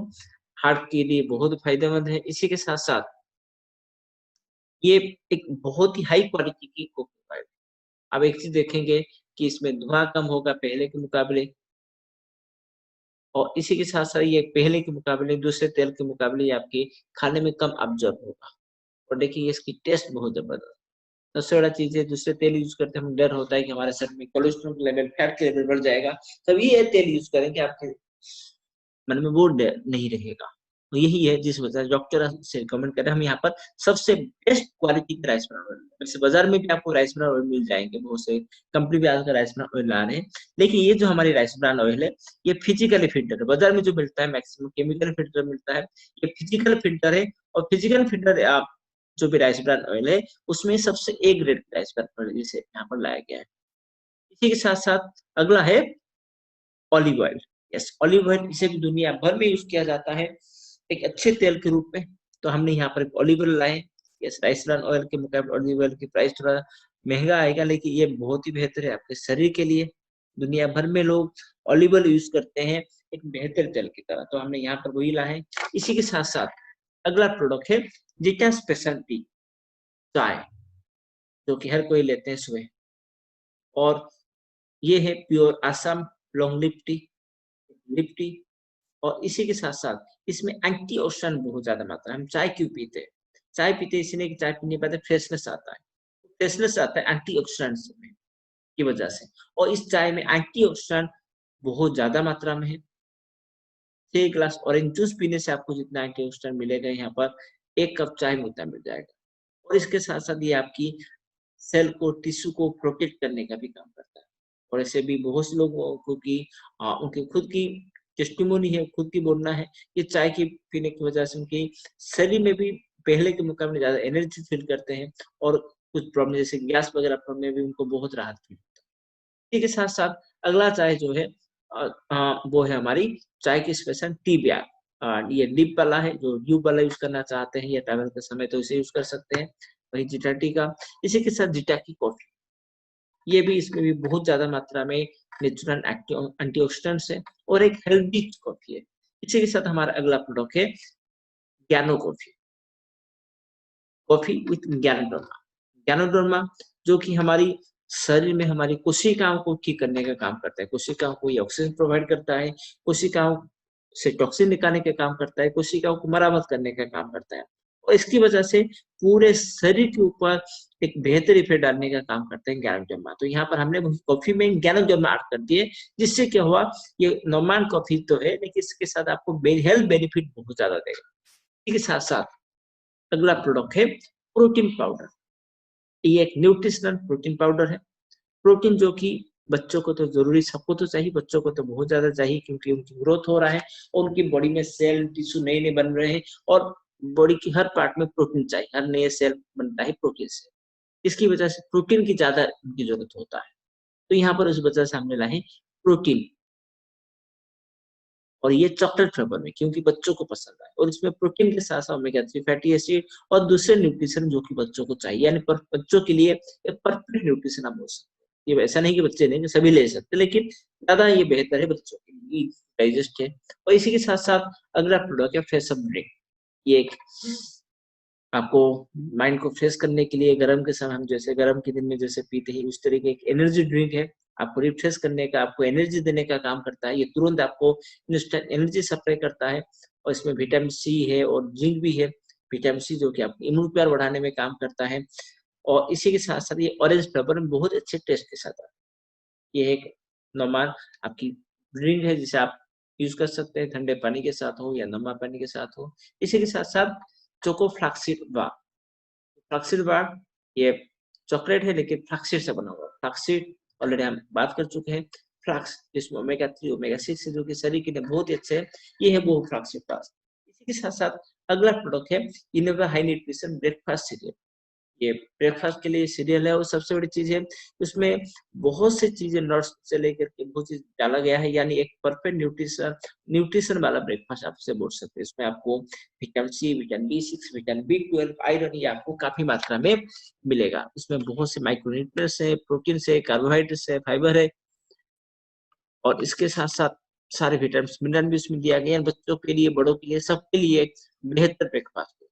हार्ट के लिए बहुत फायदेमंद है। इसी के साथ साथ ये एक बहुत ही हाई क्वालिटी की कोकोआ है। अब एक चीज देखेंगे कि इसमें धुआं कम होगा पहले के मुकाबले, और इसी के साथ साथ ये पहले के मुकाबले दूसरे तेल के मुकाबले आपके खाने में कम अब्जॉर्ब होगा। और देखिए इसकी टेस्ट बहुत जबरदस्त। सबसे बड़ा चीज है दूसरे तेल यूज करते हैं, हमें डर होता है कि हमारे शरीर में कोलेस्ट्रॉल लेवल, फैट के लेवल बढ़ जाएगा। तभी ये तेल यूज करेंगे, आपके मन में वो डर नहीं रहेगा। तो यही है जिस वजह से डॉक्टर से रिकमेंड कर रहे हैं। हम यहाँ पर सबसे बेस्ट क्वालिटी का राइस ब्रान ऑयल, वैसे बाजार में भी आपको राइस ब्रान ऑयल मिल जाएंगे, बहुत से कंपनी भी आजकल राइस ब्रान ऑयल ला रहे हैं। लेकिन ये जो हमारी राइस ब्रान ऑयल है ये फिजिकली फिल्टर है। बाजार में जो मिलता है मैक्सिमम केमिकल फिल्टर मिलता है, ये फिजिकल फिल्टर है। और फिजिकल फिल्टर आप जो भी राइस ब्रान ऑयल है उसमें सबसे A grade rice bran oil जिसे यहाँ पर लाया गया है। इसी के साथ साथ अगला है olive oil. Yes, olive oil इसे भी दुनिया भर में यूज किया जाता है एक अच्छे तेल के रूप में। तो हमने यहाँ पर ऑलिव ऑयल लाए। यस, राइस ब्रान ऑयल के मुकाबले ऑलिव ऑयल की प्राइस थोड़ा महंगा आएगा, लेकिन ये बहुत ही बेहतर है आपके शरीर के लिए। दुनिया भर में लोग ऑलिव ऑयल यूज करते हैं एक बेहतर तेल की तरह, तो हमने यहाँ पर वही ला है। इसी के साथ साथ अगला प्रोडक्ट है जीटा स्पेशल टी, चाय, जो कि हर कोई लेते हैं सुबह। और ये है pure Assam long lip T. और इसी के साथ साथ इसमें एंटीऑक्सीडेंट बहुत ज्यादा मात्रा है। हम चाय क्यों पीते हैं? चाय पीते इसलिए कि चाय पीने के बाद फ्रेशनेस आता है। फ्रेशनेस आता है एंटीऑक्सीडेंट्स की वजह से। और इस चाय में एंटीऑक्सीडेंट बहुत ज्यादा मात्रा में है। 6 गिलास ऑरेंज जूस पीने से आपको जितना एंटीऑक्सीडेंट मिलेगा यहाँ पर 1 कप चाय में उतना मिल जाएगा। और इसके साथ साथ ये आपकी सेल को, टिश्यू को प्रोटेक्ट करने का भी काम करता है। और ऐसे भी बहुत से लोगों को की उनकी खुद की टेस्टिमोनी है, खुद की बोलना है कि चाय की पीने की वजह से उनकी शरीर में भी पहले के मुकाबले ज्यादा एनर्जी फील करते हैं। और कुछ प्रॉब्लम जैसे गैस वगैरह प्रॉब्लम में भी उनको बहुत राहत फील होता है। इसी के साथ साथ अगला चाय जो है वो है हमारी चाय की स्पेशल टी बैग। ये डिप वाला है, जो ट्यूब वाला यूज करना चाहते हैं या ट्रैवल के समय तो इसे यूज कर सकते हैं, वही जीटा टी का। इसी के साथ जीटा की कॉफी, ये भी इसमें भी बहुत ज्यादा मात्रा में नेचुरल एंटीऑक्सीडेंट्स है और एक हेल्दी कॉफी है। इसी के साथ हमारा अगला प्रोडक्ट है ज्ञानो कॉफी, कॉफी विथ ज्ञानोडर्मा। ज्ञानोडर्मा जो कि हमारी शरीर में हमारी कोशिकाओं को ठीक करने का काम करता है। कोशिकाओं को ये ऑक्सीजन प्रोवाइड करता है, कोशिकाओं से टॉक्सिन निकालने का काम करता है, कोशिकाओं को मरामत करने का काम करता है। और इसकी वजह से पूरे शरीर के ऊपर एक बेहतर इफेक्ट डालने का काम करते हैं गैनोडर्मा। तो यहाँ पर हमने कॉफी में गैनोडर्मा ऐड कर दिए, जिससे क्या हुआ, ये नॉर्मल कॉफी तो है लेकिन इसके साथ आपको हेल्थ बेनिफिट बहुत ज्यादा देगा। इसके साथ साथ अगला प्रोडक्ट है प्रोटीन पाउडर। ये एक न्यूट्रिशनल प्रोटीन पाउडर है। प्रोटीन जो कि बच्चों को तो जरूरी, सबको तो चाहिए, बच्चों को तो बहुत ज्यादा चाहिए क्योंकि उनकी ग्रोथ हो रहा है और उनकी बॉडी में सेल टिश्यू नए नए बन रहे हैं और बॉडी की हर पार्ट में प्रोटीन चाहिए, हर नए सेल बनता है प्रोटीन से। इसकी वजह से प्रोटीन की ज्यादा उनकी जरूरत होता है। तो यहाँ पर उस वजह से हमने लाए प्रोटीन, और ये चॉकलेट फ्लेवर में क्योंकि बच्चों को पसंद है, और इसमें प्रोटीन के साथ साथ ओमेगा 3 फैटी एसिड और दूसरे न्यूट्रिशन जो कि बच्चों को चाहिए, यानी बच्चों के लिए एक परफेक्ट न्यूट्रिशन आप बोल सकते हैं। ये ऐसा नहीं कि बच्चे नहीं, सभी ले सकते, लेकिन ज्यादा ये बेहतर है बच्चों के लिए, डाइजेस्ट है। और इसी के साथ साथ अगला प्रोडक्ट है फ्रेश अप ड्रिंक। ये एक आपको माइंड को फ्रेश करने के लिए गर्म के समय हम जैसे गर्म के दिन में जैसे पीते हैं, उस तरीके एक एनर्जी ड्रिंक है। आपको रिफ्रेश करने का, आपको एनर्जी देने का काम करता है। ये तुरंत आपको इंस्टेंट एनर्जी सप्लाई करता है और इसमें विटामिन सी है और जिंक भी है। विटामिन सी जो कि आपको इम्यून पावर बढ़ाने में काम करता है, और इसी के साथ साथ ये ऑरेंज फ्लेवर में बहुत अच्छे टेस्ट के साथ आता है। ये एक नॉर्मल आपकी ड्रिंक है जिसे आप यूज कर सकते हैं, ठंडे पानी के साथ हो या नमक पानी के साथ हो। इसी के साथ साथ चोको फ्लैक्सीड बार। फ्लैक्सीड बार ये चॉकलेट है लेकिन फ्लैक्सीड से बना हुआ। फ्लैक्सीड ऑलरेडी हम बात कर चुके हैं। फ्लैक्स जिसमें ओमेगा 3 ओमेगा 6 है जो कि शरीर के लिए बहुत ही अच्छे है, ये है वो फ्लैक्सीड बार। इसी के साथ साथ अगला प्रोडक्ट है Innova high nutrition breakfast cereal. ये ब्रेकफास्ट के लिए सीरियल है और सबसे बड़ी चीज है उसमें बहुत सी चीजें नट्स से लेकर के बहुत चीज डाला गया है, यानी एक परफेक्ट न्यूट्रिशन वाला ब्रेकफास्ट आप इसे बोल सकते हैं। इसमें आपको vitamin C, vitamin B6, vitamin B12, iron ये आपको काफी मात्रा में मिलेगा। इसमें बहुत से माइक्रोन्यूट्रिएंट्स है, प्रोटीन है, कार्बोहाइड्रेट्स है, फाइबर है, और इसके साथ साथ सारे विटामिन मिनरल भी इसमें दिया गया है। बच्चों के लिए, बड़ों के लिए, सबके लिए एक बेहतर ब्रेकफास्ट है।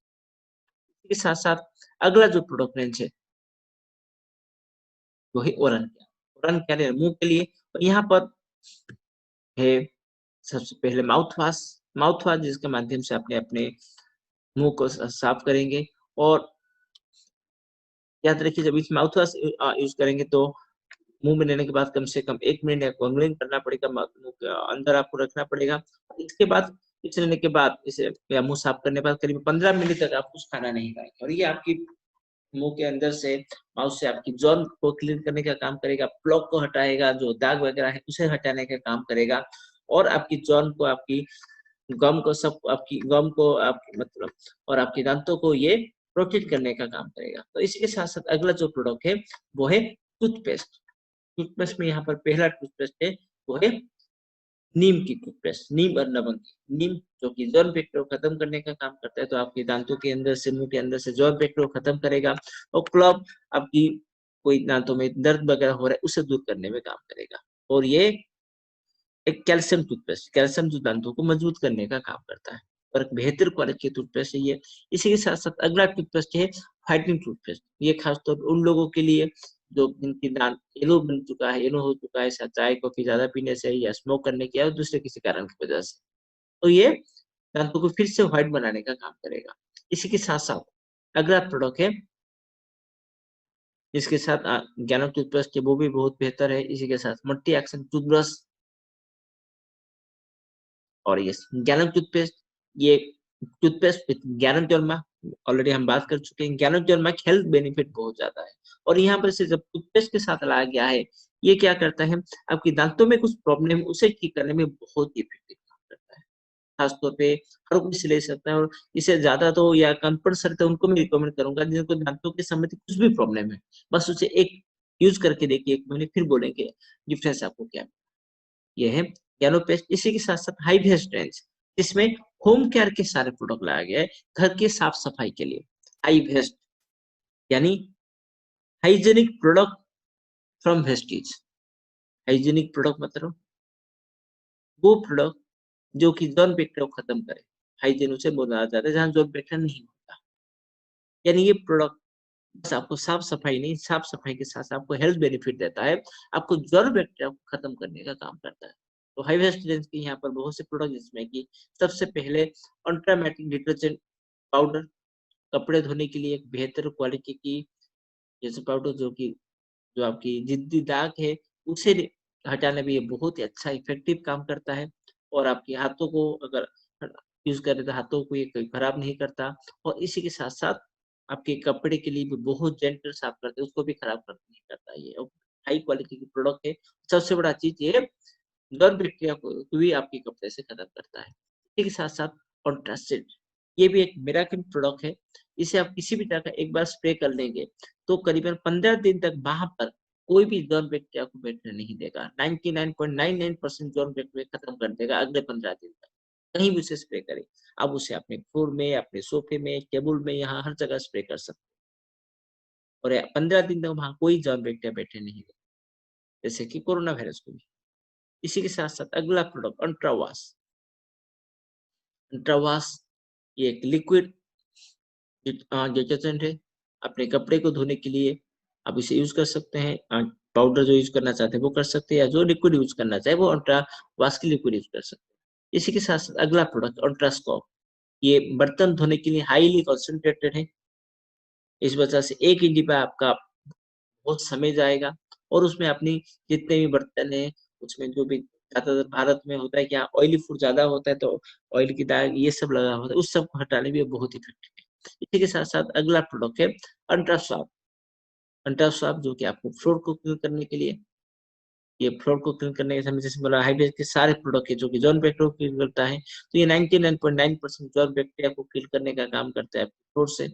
इसके साथ साथ अगला जो प्रोडक्ट रेंज है वो है ओरल केयर। ओरल केयर मुंह के लिए, और यहाँ पर है सबसे पहले माउथ वॉश जिसके माध्यम से अपने अपने मुंह को साफ करेंगे। और याद रखिए जब इस माउथ वॉश यूज करेंगे तो मुंह में लेने के बाद कम से कम 1 मिनट या कॉन्गलिंग करना पड़ेगा, मुंह के अंदर आपको रखना पड़ेगा। इसके बाद इसे लेने के बाद इसे या मुंह साफ करने के बाद करीब 15 मिनट तक आप कुछ खाना नहीं खाएंगे, और ये आपकी मुंह के अंदर से, माउथ से आपकी जॉन को क्लीन करने का काम करेगा, प्लॉक को हटाएगा, जो दाग वगैरह है उसे हटाने का काम करेगा, और आपकी जॉन को, आपकी गम को, सब आपकी गम को, आपकी मतलब और आपके दांतों को ये प्रोटेक्ट करने का काम करेगा। तो इसी के साथ साथ अगला जो प्रोडक्ट है वो है टूथपेस्ट। टूथपेस्ट में यहाँ पर पहला टूथपेस्ट है वो है नीम की टूथपेस्ट, नीम और लवंग की। नीम जो कि जर्म बैक्टीरिया को खत्म करने का काम करता है, तो आपके दांतों के अंदर से, मुंह के अंदर से जर्म बैक्टीरिया को खत्म करेगा, और क्लॉग आपकी कोई दांतों में दर्द वगैरह हो रहा है उसे दूर करने में काम करेगा। और ये एक कैल्शियम टूथपेस्ट, कैल्शियम जो दांतों को मजबूत करने का काम करता है, और एक बेहतर क्वालिटी की टूथपेस्ट है ये। इसी के साथ साथ अगला टूथपेस्ट है फाइटिंग टूथपेस्ट। ये खासतौर पर उन लोगों के लिए जो जिनकी दांत येलो बन चुका है, येलो हो चुका है, चाय कॉफी ज्यादा पीने से या स्मोक करने की या दूसरे किसी कारण की वजह से, तो ये दांतों को फिर से व्हाइट बनाने का काम करेगा। इसी के साथ साथ अगला प्रोडक्ट है जिसके साथ ज्ञानम टूथपेस्ट है, वो भी बहुत बेहतर है। इसी के साथ मल्टी एक्शन टूथब्रश और ये ज्ञानम टूथपेस्ट, ये टूथपेस्ट विथ ज्ञानम जर्मा, ऑलरेडी हम बात कर चुके हैं। ज्ञानम जर्मा हेल्थ बेनिफिट बहुत ज्यादा है, और यहाँ पर से जब टूथपेस्ट के साथ लाया गया है, ये क्या करता है, आपके दांतों में कुछ प्रॉब्लम उसे ठीक करने में बहुत ही इफेक्टिव काम करता है। खासतौर पे हर कोई इसे ले सकता है, और इसे ज्यादा तो या कंपल्सरी तो उनको मैं रिकमेंड करूंगा जिनको दांतों के संबंधित कुछ भी प्रॉब्लम है, बस उसे एक यूज करके देखिए 1 महीने, फिर बोलेंगे डिफरेंस आपको क्या। ये है येलो पेस्ट। इसी के साथ साथ हाई वेस्ट रेंज, जिसमें होम केयर के सारे प्रोडक्ट लाया गया है घर की साफ सफाई के लिए। हाई वेस्ट यानी hygienic product from wastage. Hygienic product मतलब वो प्रोडक्ट जो कि जर्म बैक्टीरिया को खत्म करे। हाइजीन उसे बोला जाता है जहाँ जर्म बैक्टीरिया नहीं होता। यानी ये प्रोडक्ट बस आपको साफ सफाई नहीं, साफ सफाई के साथ आपको हेल्थ बेनिफिट देता है, आपको जर्म बैक्टीरिया को खत्म करने का काम करता है। तो हाई वेस्ट रेंज के यहाँ पर बहुत से प्रोडक्ट, जिसमें कि सबसे पहले अल्ट्रामेटिक डिटर्जेंट पाउडर, कपड़े धोने के लिए एक बेहतर क्वालिटी की जैसे पाउडर जो आपकी ज़िद्दी दाग है, उसे हटाने में ये बहुत ही अच्छा इफ़ेक्टिव काम करता है और आपके हाथों को अगर यूज़ करें तो हाथों को ये कोई खराब नहीं करता और इसी के साथ-साथ आपके कपड़े के लिए भी बहुत जेंटल साफ़ करते हैं, उसको भी खराब नहीं करता ये और हाई क्वालिटी की प्रोडक्ट है। सबसे बड़ा चीज़ ये गर्म बैक्टीरिया को भी आपके कपड़े से खत्म करता है। इसी के साथ-साथ कॉन्ट्रासेंट ये भी एक मिरेकल प्रोडक्ट है। इसे आप किसी भी तरह का एक बार स्प्रे कर लेंगे, तो करीबन 15 दिन तक वहाँ पर कोई भी जर्म बैक्टीरिया को बैठने नहीं देगा। 99.99% जर्म बैक्टीरिया खत्म कर देगा अगले 15 दिन तक। कहीं भी उसे स्प्रे करें। आप उसे अपने फ्लोर में, अपने सोफे में, टेबल में, यहाँ हर जगह स्प्रे कर सकते हैं और 15 दिन तक वहाँ कोई जर्म बैक्टीरिया बैठने नहीं देगा, जैसे कि कोरोना वायरस को भी। इसी के साथ-साथ अगला product ultra wash. Ultra wash ये एक लिक्विड डिटर्जेंट है। अपने कपड़े को धोने के लिए आप इसे यूज़ कर सकते हैं। पाउडर जो यूज़ करना चाहते हैं वो कर सकते हैं या जो लिक्विड यूज़ करना चाहे वो अल्ट्रा वाश की लिक्विड यूज़ कर सकते हैं। इसी के साथ-साथ अगला प्रोडक्ट अल्ट्रा स्कोप। ये बर्तन धोने के लिए हाइली कंसंट्रेटेड है। इस वजह से एक ही डिब्बा आपका बहुत समय जाएगा और उसमें अपनी जितने भी बर्तन हैं, उसमें जो भी ज़्यादातर भारत में होता है क्या ऑयली फूड ज़्यादा होता है, तो ऑयल की दाग ये सब लगा होता है, उस सब को हटाने में ये बहुत इफ़ेक्टिव है। इसी के साथ-साथ अगला प्रोडक्ट है अल्ट्रा सॉफ्ट। अल्ट्रा सॉफ्ट जो कि आपको फ्लोर को क्लीन करने के लिए ये फ्लोर को क्लीन करने के समय जैसे बोला हाइड्रेट के सारे प्रोडक्ट है जो कि जर्म बैक्टीरिया को क्लीन करता है, तो ये 99.9% जर्म बैक्टीरिया को किल करने का काम करता है फ्लोर से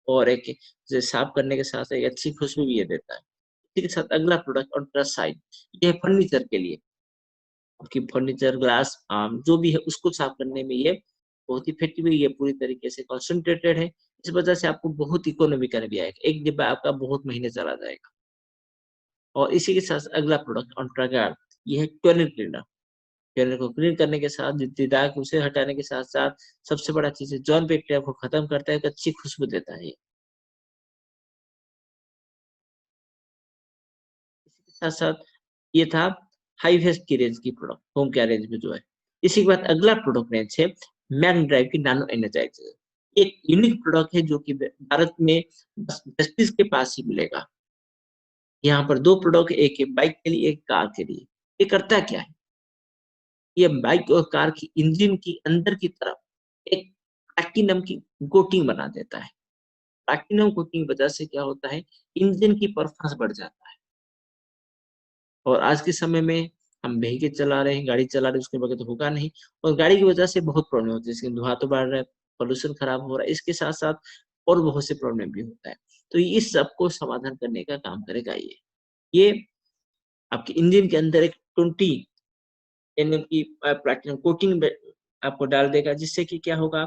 और एक जो साफ करने के साथ एक अच्छी खुशबू भी ये देता है। इसी के साथ अगला प्रोडक्ट अल्ट्रा शाइन ये फर्नीचर के लिए आपकी फर्नीचर ग्लास जो भी है उसको साफ करने में ये बहुत इफेक्टिव है, ये पूरी तरीके से कंसंट्रेटेड है। इस वजह से आपको बहुत इकोनॉमिकल भी आएगा। एक डिब्बा आपका बहुत महीने चला जाएगा। और इसी के साथ अगला प्रोडक्ट अल्ट्रा गार्ड ये है टॉयलेट क्लीनर। टॉयलेट को क्लीन करने के साथ जितनी दाग उसे हटाने के साथ-साथ सबसे बड़ा चीज़ है जर्म बैक्टीरिया को खत्म करता है, एक अच्छी खुशबू देता है ये। इसी के साथ-साथ ये था हाई वेस्ट की रेंज की प्रोडक्ट, होम केयर रेंज में जो है। इसी के बाद अगला प्रोडक्ट रेंज है मैग्न ड्राइव की नानो एनर्जाइज़र। एक यूनिक प्रोडक्ट है जो कि भारत में बस जस्टिस के पास ही मिलेगा। यहाँ पर 2 प्रोडक्ट एक है बाइक के लिए, एक कार के लिए। ये करता क्या है? ये बाइक और कार की इंजन की अंदर की तरफ एक प्लैटिनम की कोटिंग बना देता है। प्लैटिनम कोटिंग की वजह से क्या होता है, इंजन की परफॉर्मेंस बढ़ जाता है। और आज के समय में हम व्हीकल चला रहे हैं, गाड़ी चला रहे हैं, उसके बगैर तो होगा नहीं और गाड़ी की वजह से बहुत प्रॉब्लम होती है, जैसे धुआँ तो बढ़ रहा है, पॉल्यूशन खराब हो रहा है, इसके साथ-साथ और बहुत से प्रॉब्लम भी होता है। तो इस सबको समाधान करने का काम करेगा ये। ये आपके इंजन के अंदर एक 20 एमएम की प्लैटिनम कोटिंग आपको डाल देगा, जिससे कि क्या होगा,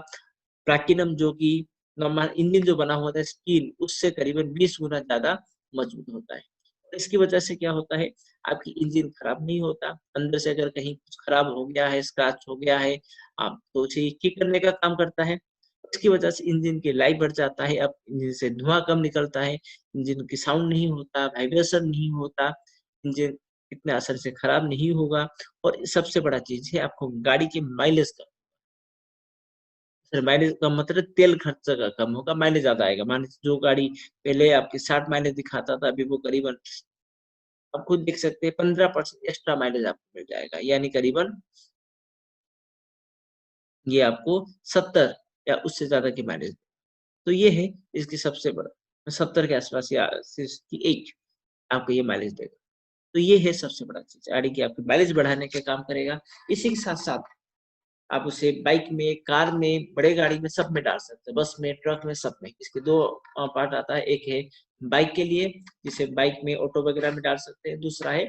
प्लैटिनम जो कि नॉर्मल इंजन जो बना हुआ था स्टील, उससे करीबन 20 गुना ज़्यादा मजबूत होता है। इसकी वजह से क्या होता है, आपकी इंजन खराब नहीं होता, अंदर से अगर कहीं कुछ खराब हो गया है, स्क्रैच हो गया है, आप तो उसे ठीक करने का काम करता है। इसकी वजह से इंजन की लाइफ बढ़ जाता है, अब इंजन से धुआँ कम निकलता है, इंजन की साउंड नहीं होता, वाइब्रेशन नहीं होता, इंजन इतने असर से खराब नहीं होगा और सबसे बड़ा चीज़ है आपको गाड़ी की माइलेज का सर माइलेज का मतलब तेल खर्च का कम होगा, माइलेज ज़्यादा आएगा। मान लीजिए जो गाड़ी पहले आपकी 60 माइलेज दिखाता था, अभी वो करीबन आप खुद देख सकते हैं 15% एक्स्ट्रा माइलेज आपको मिल जाएगा, यानी करीबन ये आपको 70 या उससे ज़्यादा की माइलेज तो ये है इसकी सबसे बड़ा 70 के आस-पास या 68 आपको ये माइलेज देगा। तो ये है सबसे बड़ा चीज़, गाड़ी की आपकी माइलेज बढ़ाने का काम करेगा। इसी के साथ-साथ आप उसे बाइक में, कार में, बड़े गाड़ी में सब में डाल सकते हैं, बस में, ट्रक में, सब में। इसके 2 पार्ट आता है, एक है बाइक के लिए, जिसे बाइक में, ऑटो वगैरह में डाल सकते हैं, दूसरा है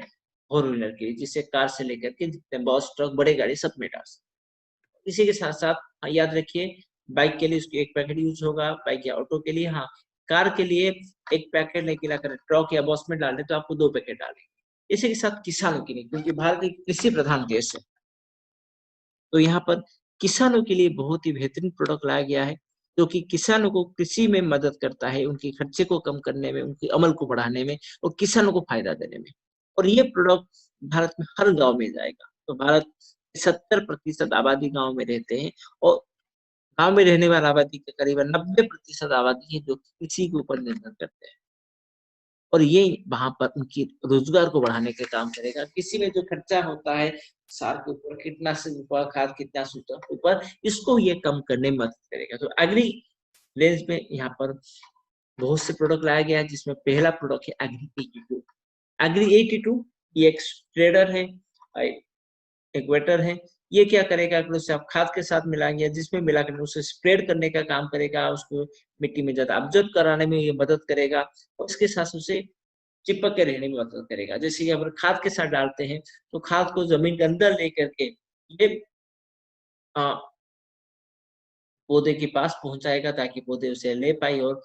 फोर व्हीलर के लिए, जिसे कार से लेकर के जितने बस, ट्रक, बड़े गाड़ी सब में डाल सकते हैं। इसी के साथ-साथ याद रखिए बाइक के लिए उसकी 1 पैकेट यूज़ होगा, बाइक या ऑटो के लिए हाँ, कार के लिए 1 पैकेट लेकिन अगर ट्रक या बस में डालना है तो आपको 2 पैकेट डालेंगे। इसी के साथ किसानों के लिए क्योंकि भारत एक कृषि प्रधान देश है। तो यहाँ पर किसानों के लिए बहुत ही बेहतरीन प्रोडक्ट लाया गया है, जो कि किसानों को कृषि में मदद करता है, उनके खर्चे को कम करने में, उनके अमल को बढ़ाने में और किसानों को फ़ायदा देने में। और ये प्रोडक्ट भारत में हर गाँव में जाएगा। तो भारत 70% आबादी गाँव में रहते हैं और गांव में रहने वाला आबादी के करीबन 90% आबादी है जो कृषि के ऊपर निर्भर करते हैं, और ये वहां पर उनकी रोजगार को बढ़ाने के काम करेगा। किसी में जो खर्चा होता है सार के ऊपर, कीटनाशक ऊपर, खाद कीटनाशक के ऊपर, इसको ये कम करने में मदद करेगा। तो एग्री रेंज में यहाँ पर बहुत से प्रोडक्ट लाया गया है, जिसमें पहला प्रोडक्ट है एग्री 82। एग्री 82 ये एक स्प्रेडर है, एक वेटर है। ये क्या करेगा कि उसे आप खाद के साथ मिलाएंगे, जिसमें मिलाकर उसे स्प्रेड करने का काम करेगा, उसको मिट्टी में ज्यादा ऑब्जर्व कराने में ये मदद करेगा, और इसके साथ उसे चिपक के रहने में मदद करेगा। जैसे कि अगर खाद के साथ डालते हैं तो खाद को जमीन के अंदर लेकर के ये पौधे के पास पहुंचाएगा, ताकि पौधे उसे ले पाए और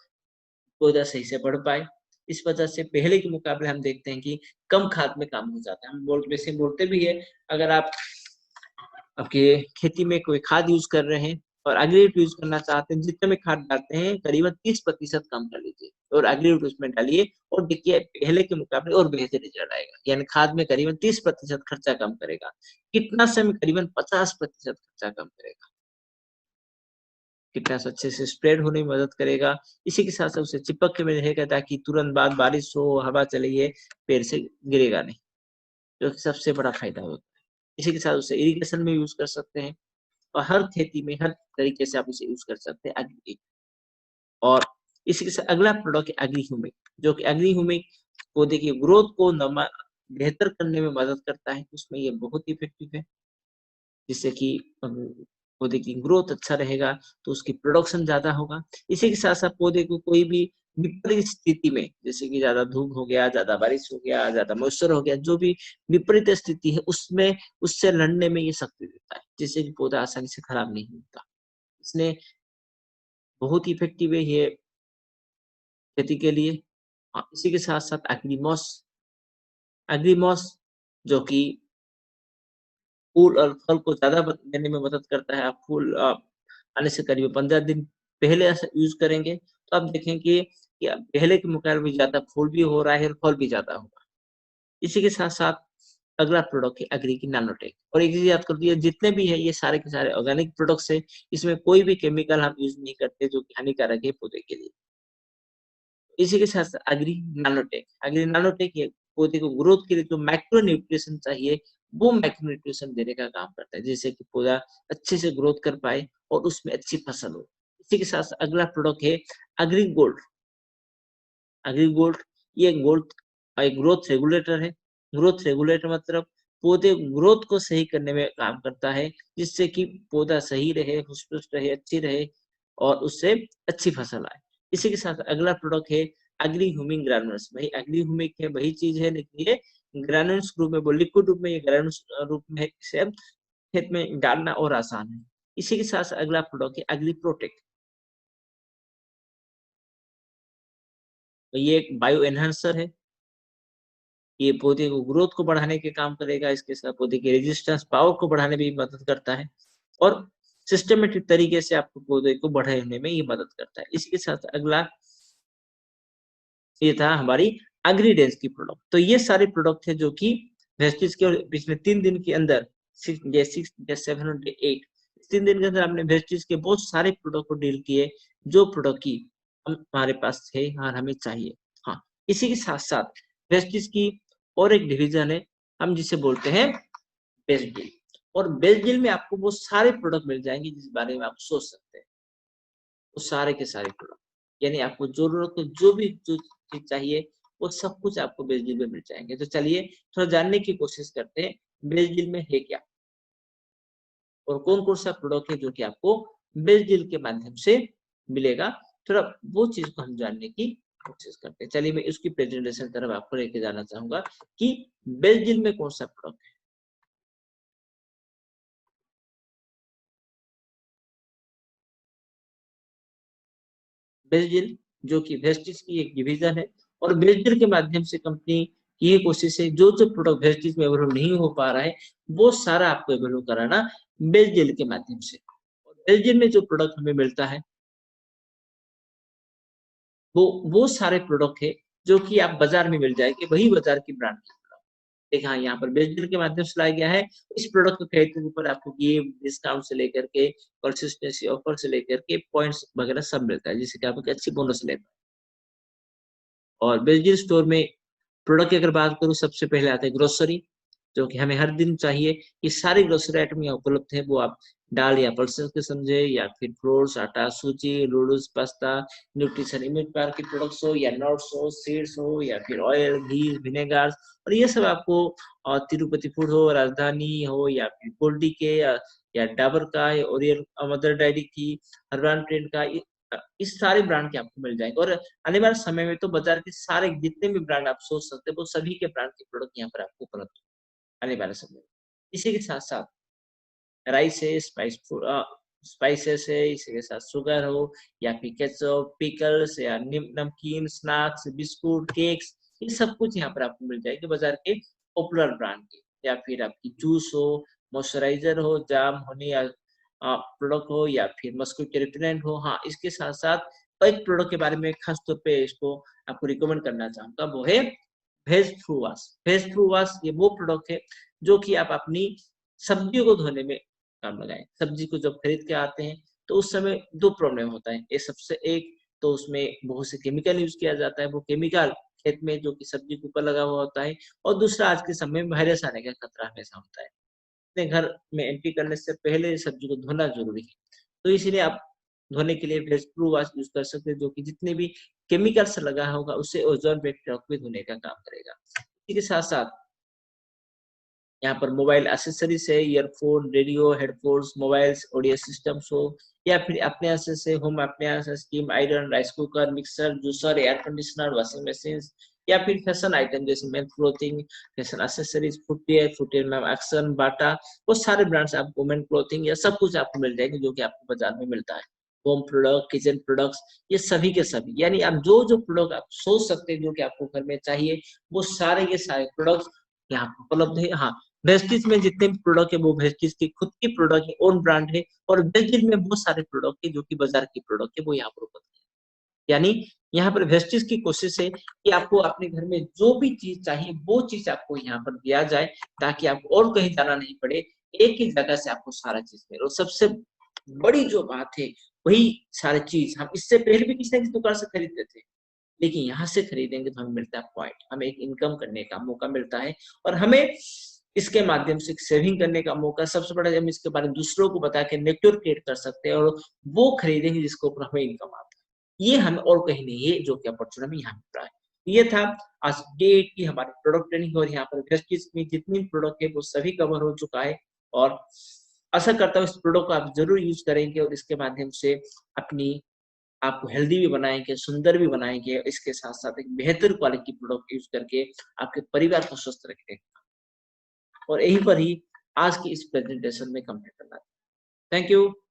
पौधा सही से बढ़ पाए। इस वजह से पहले के मुकाबले हम देखते हैं कि कम खाद में काम हो जाता है। हम वैसे बोलते भी है, अगर आप आपके खेती में कोई खाद यूज कर रहे हैं और एग्रीवेट यूज करना चाहते हैं, जितने में खाद डालते हैं करीबन 30% कम कर लीजिए और एग्रीवेट उसमें डालिए, और देखिए पहले के मुकाबले और बेहतर रिजल्ट आएगा। यानी खाद में करीबन 30% खर्चा कम करेगा, कीटनाशक में करीबन 50% खर्चा कम करेगा, कीटनाशक अच्छे से स्प्रेड होने में मदद करेगा। इसी के साथ साथ उसे चिपक के में रहेगा, ताकि तुरंत बाद बारिश हो, हवा चले, पेड़ से गिरेगा नहीं, जो सबसे बड़ा फायदा होता है। इसी के साथ उसे इरिगेशन में यूज कर सकते हैं, और हर खेती में हर तरीके से आप इसे यूज कर सकते हैं एग्री। और इसी के साथ अगला प्रोडक्ट है एग्री ह्यूमिक, जो कि एग्री ह्यूमिक पौधे की ग्रोथ को बेहतर करने में मदद करता है। उसमें ये बहुत इफेक्टिव है, जिससे कि पौधे की ग्रोथ अच्छा रहेगा, तो उसकी प्रोडक्शन ज्यादा होगा। इसी के साथ साथ पौधे को कोई भी विपरीत स्थिति में, जैसे कि ज्यादा धूप हो गया, ज्यादा बारिश हो गया, ज्यादा मॉइस्चर हो गया, जो भी विपरीत स्थिति है उसमें उससे लड़ने में ये शक्ति देता है, जिससे कि पौधा आसानी से खराब नहीं होता। इसने बहुत ही इफेक्टिव है ये खेती के लिए। इसी के साथ साथ एग्रीमॉस, एग्रीमॉस जो कि फूल और फल को ज्यादा देने में मदद करता है। आप फूल आने से करीब 15 दिन पहले यूज करेंगे, तो आप देखेंगे कि पहले के मुकाबले ज्यादा फूल भी हो रहा है और फल भी ज्यादा होगा। इसी के साथ साथ अगला प्रोडक्ट है एग्री की नानोटेक। और एक चीज याद कर दिए, जितने भी है ये सारे के सारे ऑर्गेनिक प्रोडक्ट्स है, इसमें कोई भी केमिकल हम यूज नहीं करते जो कि हानिकारक है पौधे के लिए। इसी के साथ एग्री नानोटेक, एग्री नानोटेक ये पौधे को ग्रोथ के लिए जो माइक्रो न्यूट्रिशन चाहिए, वो माइक्रो न्यूट्रिशन देने का काम करता है, जिससे कि पौधा अच्छे से ग्रोथ कर पाए और उसमें अच्छी फसल हो। इसी के साथ अगला प्रोडक्ट है एग्री गोल्ड। एग्री गोल्ड ये एक ग्रोथ रेगुलेटर है। ग्रोथ रेगुलेटर मतलब पौधे ग्रोथ को सही करने में काम करता है, जिससे कि पौधा सही रहे, पुष्ट रहे, अच्छी रहे, और उससे अच्छी फसल आए। इसी के साथ अगला प्रोडक्ट है एग्री ह्यूमिक ग्रैन्युल्स। भाई एग्री ह्यूमिक है वही चीज है, लेकिन ये ग्रैन्युल्स रूप में, वो लिक्विड रूप में, ये ग्रैन्युल्स रूप में है, इसे खेत में डालना और आसान है। इसी के साथ अगला प्रोडक्ट है एग्री प्रोटेक्ट। तो ये एक बायो एनहांसर है, ये पौधे को ग्रोथ को बढ़ाने के काम करेगा। इसके साथ पौधे की रेजिस्टेंस पावर को बढ़ाने में भी मदद करता है, और सिस्टमेटिक तरीके से आपको पौधे को बढ़ाने में ये मदद करता है। इसके साथ अगला ये था हमारी एग्रीडेंस की प्रोडक्ट। तो ये सारे प्रोडक्ट है जो कि वेस्टिज के पिछले 3 दिन के अंदर 6 डे 7 और डे 8 3 दिन के अंदर हमने वेस्टिज के बहुत सारे प्रोडक्ट को डील किए, जो प्रोडक्ट की हमारे पास थे और हमें चाहिए। हाँ, इसी के साथ साथ वेस्टिज की और एक डिवीजन है, हम जिसे बोलते हैं बेस्ट डील। और बेस्ट डील में आपको वो सारे प्रोडक्ट मिल जाएंगे जिस बारे में आप सोच सकते हैं, वो सारे के सारे प्रोडक्ट, यानी आपको जरूरत जो भी जो चीज चाहिए वो सब कुछ आपको बेस्ट डील में मिल जाएंगे। तो चलिए थोड़ा जानने की कोशिश करते हैं बेस्ट डील में है क्या, और कौन कौन सा प्रोडक्ट है जो कि आपको बेस्ट डील के माध्यम से मिलेगा। थोड़ा वो चीज को हम जानने की कोशिश करते हैं। चलिए मैं उसकी प्रेजेंटेशन तरफ आपको लेके जाना चाहूंगा कि बेस्ट डील में कौन सा प्रोडक्ट है। बेस्ट डील जो कि वेस्टिज की एक डिवीजन है, और बेस्ट डील के माध्यम से कंपनी की ये कोशिश है जो जो प्रोडक्ट वेस्टिज में अवेलेबल नहीं हो पा रहा है वो सारा आपको अवेलेबल कराना बेस्ट डील के माध्यम से। और बेस्ट डील में जो प्रोडक्ट हमें मिलता है वो सारे प्रोडक्ट है जो कि आप बाजार में मिल जाएंगे, वही बाजार की ब्रांड के प्रोडक्ट। देखिए हाँ, यहाँ पर बेस्ट डील के माध्यम से लाया गया है। इस प्रोडक्ट को खरीदने के ऊपर आपको गिफ्ट, डिस्काउंट से लेकर के कंसिस्टेंसी ऑफर से लेकर के पॉइंट्स वगैरह सब मिलता है, जिससे कि आप एक अच्छी बोनस ले पाएँ। और बेस्ट डील स्टोर में प्रोडक्ट की अगर बात करूँ, सबसे पहले आता है ग्रोसरी, जो कि हमें हर दिन चाहिए। ये सारी ग्रोसरी आइटम यहाँ उपलब्ध है, वो आप दाल या पल्सेस के समझे, या फिर फ्रूट्स, आटा, सूजी, noodles, pasta, nutrition immunity power के प्रोडक्ट्स हो, या नट्स हो, सीड्स हो, या फिर ऑयल, घी, विनेगार्स, और ये सब आपको तिरुपति फूड हो, राजधानी हो, या फिर गोल्डी के, या डाबर का, या ओरियल, मदर डेयरी की, हर्बल ट्रेंड का, इस सारे ब्रांड के आपको मिल जाएंगे। और आने वाले समय में तो बाजार के सारे जितने भी ब्रांड आप सोच सकते हैं, वो सभी के ब्रांड के प्रोडक्ट यहाँ पर आपको उपलब्ध आने वाले समय में। इसी के साथ-साथ राइस है, स्पाइसेस है, इसी के साथ शुगर हो, या फिर केचअप, पिकल्स, या नमकीन, स्नैक्स, बिस्कुट, केक्स, ये सब कुछ यहाँ पर आपको मिल जाएगी बाजार के पॉपुलर ब्रांड के। या फिर आपकी जूस हो, मॉइस्चराइज़र हो, जाम, हनी, या प्रोडक्ट हो, या फिर मस्किटो रिपेलेंट हो। हाँ, इसके साथ-साथ एक प्रोडक्ट के बारे में खास तौर पे इसको आपको रिकमेंड करना चाहूँगा, वो है भेज थ्रू वॉश। भेज थ्रू वॉश ये वो प्रोडक्ट है, जो कि आप अपनी सब्जियों को धोने में काम लगाएँ। सब्जी को जब खरीद के आते हैं, तो उस समय 2 प्रॉब्लम होता है। ये सबसे एक तो उसमें बहुत से केमिकल यूज़ किया जाता है, वो केमिकल खेत में जो कि सब्जी के ऊपर लगा हुआ होता है, और दूसरा आज के समय में वायरस आने का खतरा हमेशा होता है। अपने घर में एंट्री करने से पहले सब्जी को धोना ज़रूरी है। तो इसीलिए आप धोने के लिए वेस्टप्रूफ वॉश यूज़ कर सकते हैं, जो कि जितने भी केमिकल्स लगा होगा, उससे ओज़ोन बैक्टीरिया को भी धोने का काम करेगा। इसी के साथ-साथ यहाँ पर मोबाइल एक्सेसरीज़ है, earphone, radio, headphones, mobiles, audio systems हो, या फिर एप्लायंसेस है, home appliances, steam iron, rice cooker, mixer, juicer, air conditioner, washing machines, या फिर फैशन आइटम जैसे main clothing, fashion accessories, footwear में एक्शन, बाटा, वो सारे ब्रांड्स आपको मेन क्लॉथिंग या सब कुछ आपको मिल जाएँगे, जो कि आपको बाज़ार में मिलता है। होम प्रोडक्ट, किचन प्रोडक्ट्स, ये सभी के सभी, यानी आप जो-जो प्रोडक्ट आप सोच सकते हैं, जो कि आपको घर में चाहिए, वो सारे के सारे प्रोडक्ट्स यहाँ पे उपलब्ध है। हाँ, वेस्टीज में जितने भी प्रोडक्ट है, वो वेस्टीज की खुद की प्रोडक्ट है, ओन ब्रांड है, और वेस्टीज में बहुत सारे प्रोडक्ट है, जो कि बाजार की प्रोडक्ट है, वो यहाँ पर उपलब्ध है। यानी यहाँ पर वेस्टीज की कोशिश है कि आपको अपने घर में जो भी चीज़ चाहिए, वो चीज़ आपको यहाँ पर दिया जाए, ताकि आपको और कहीं जाना नहीं पड़े, एक ही जगह से आपको सारा चीज़ मिले। और सबसे बड़ी जो बात है, वही सारी चीज़ हम इससे पहले भी किसी न किसी दुकान से खरीदते थे, लेकिन यहाँ से खरीदेंगे तो हमें मिलता है पॉइंट, हमें एक इनकम करने का मौका मिलता है, और हमें इसके माध्यम से सेविंग करने का मौका, सबसे बड़ा हम इसके बारे में दूसरों को बता के नेटवर्क क्रिएट कर सकते हैं, और वो खरीदेंगे जिसके ऊपर हमें इनकम आता है। ये हमें और कहीं नहीं है, जो कि अपॉर्चुनिटी हमें यहाँ मिल रहा है। ये था आज डेट की हमारी प्रोडक्ट ट्रेनिंग, और यहाँ पर वेस्टीज में जितनी प्रोडक्ट है वो सभी कवर हो चुका है, और आशा करता हूँ इस प्रोडक्ट को आप ज़रूर यूज़ करेंगे, और इसके माध्यम से अपनी आपको हेल्दी भी बनाएँगे, सुंदर भी बनाएँगे, इसके साथ-साथ एक बेहतर क्वालिटी प्रोडक्ट यूज़ करके आपके परिवार को स्वस्थ रखेंगे। और यहीं पर ही आज की इस प्रेज़ेंटेशन में कंप्लीट करना। Thank you.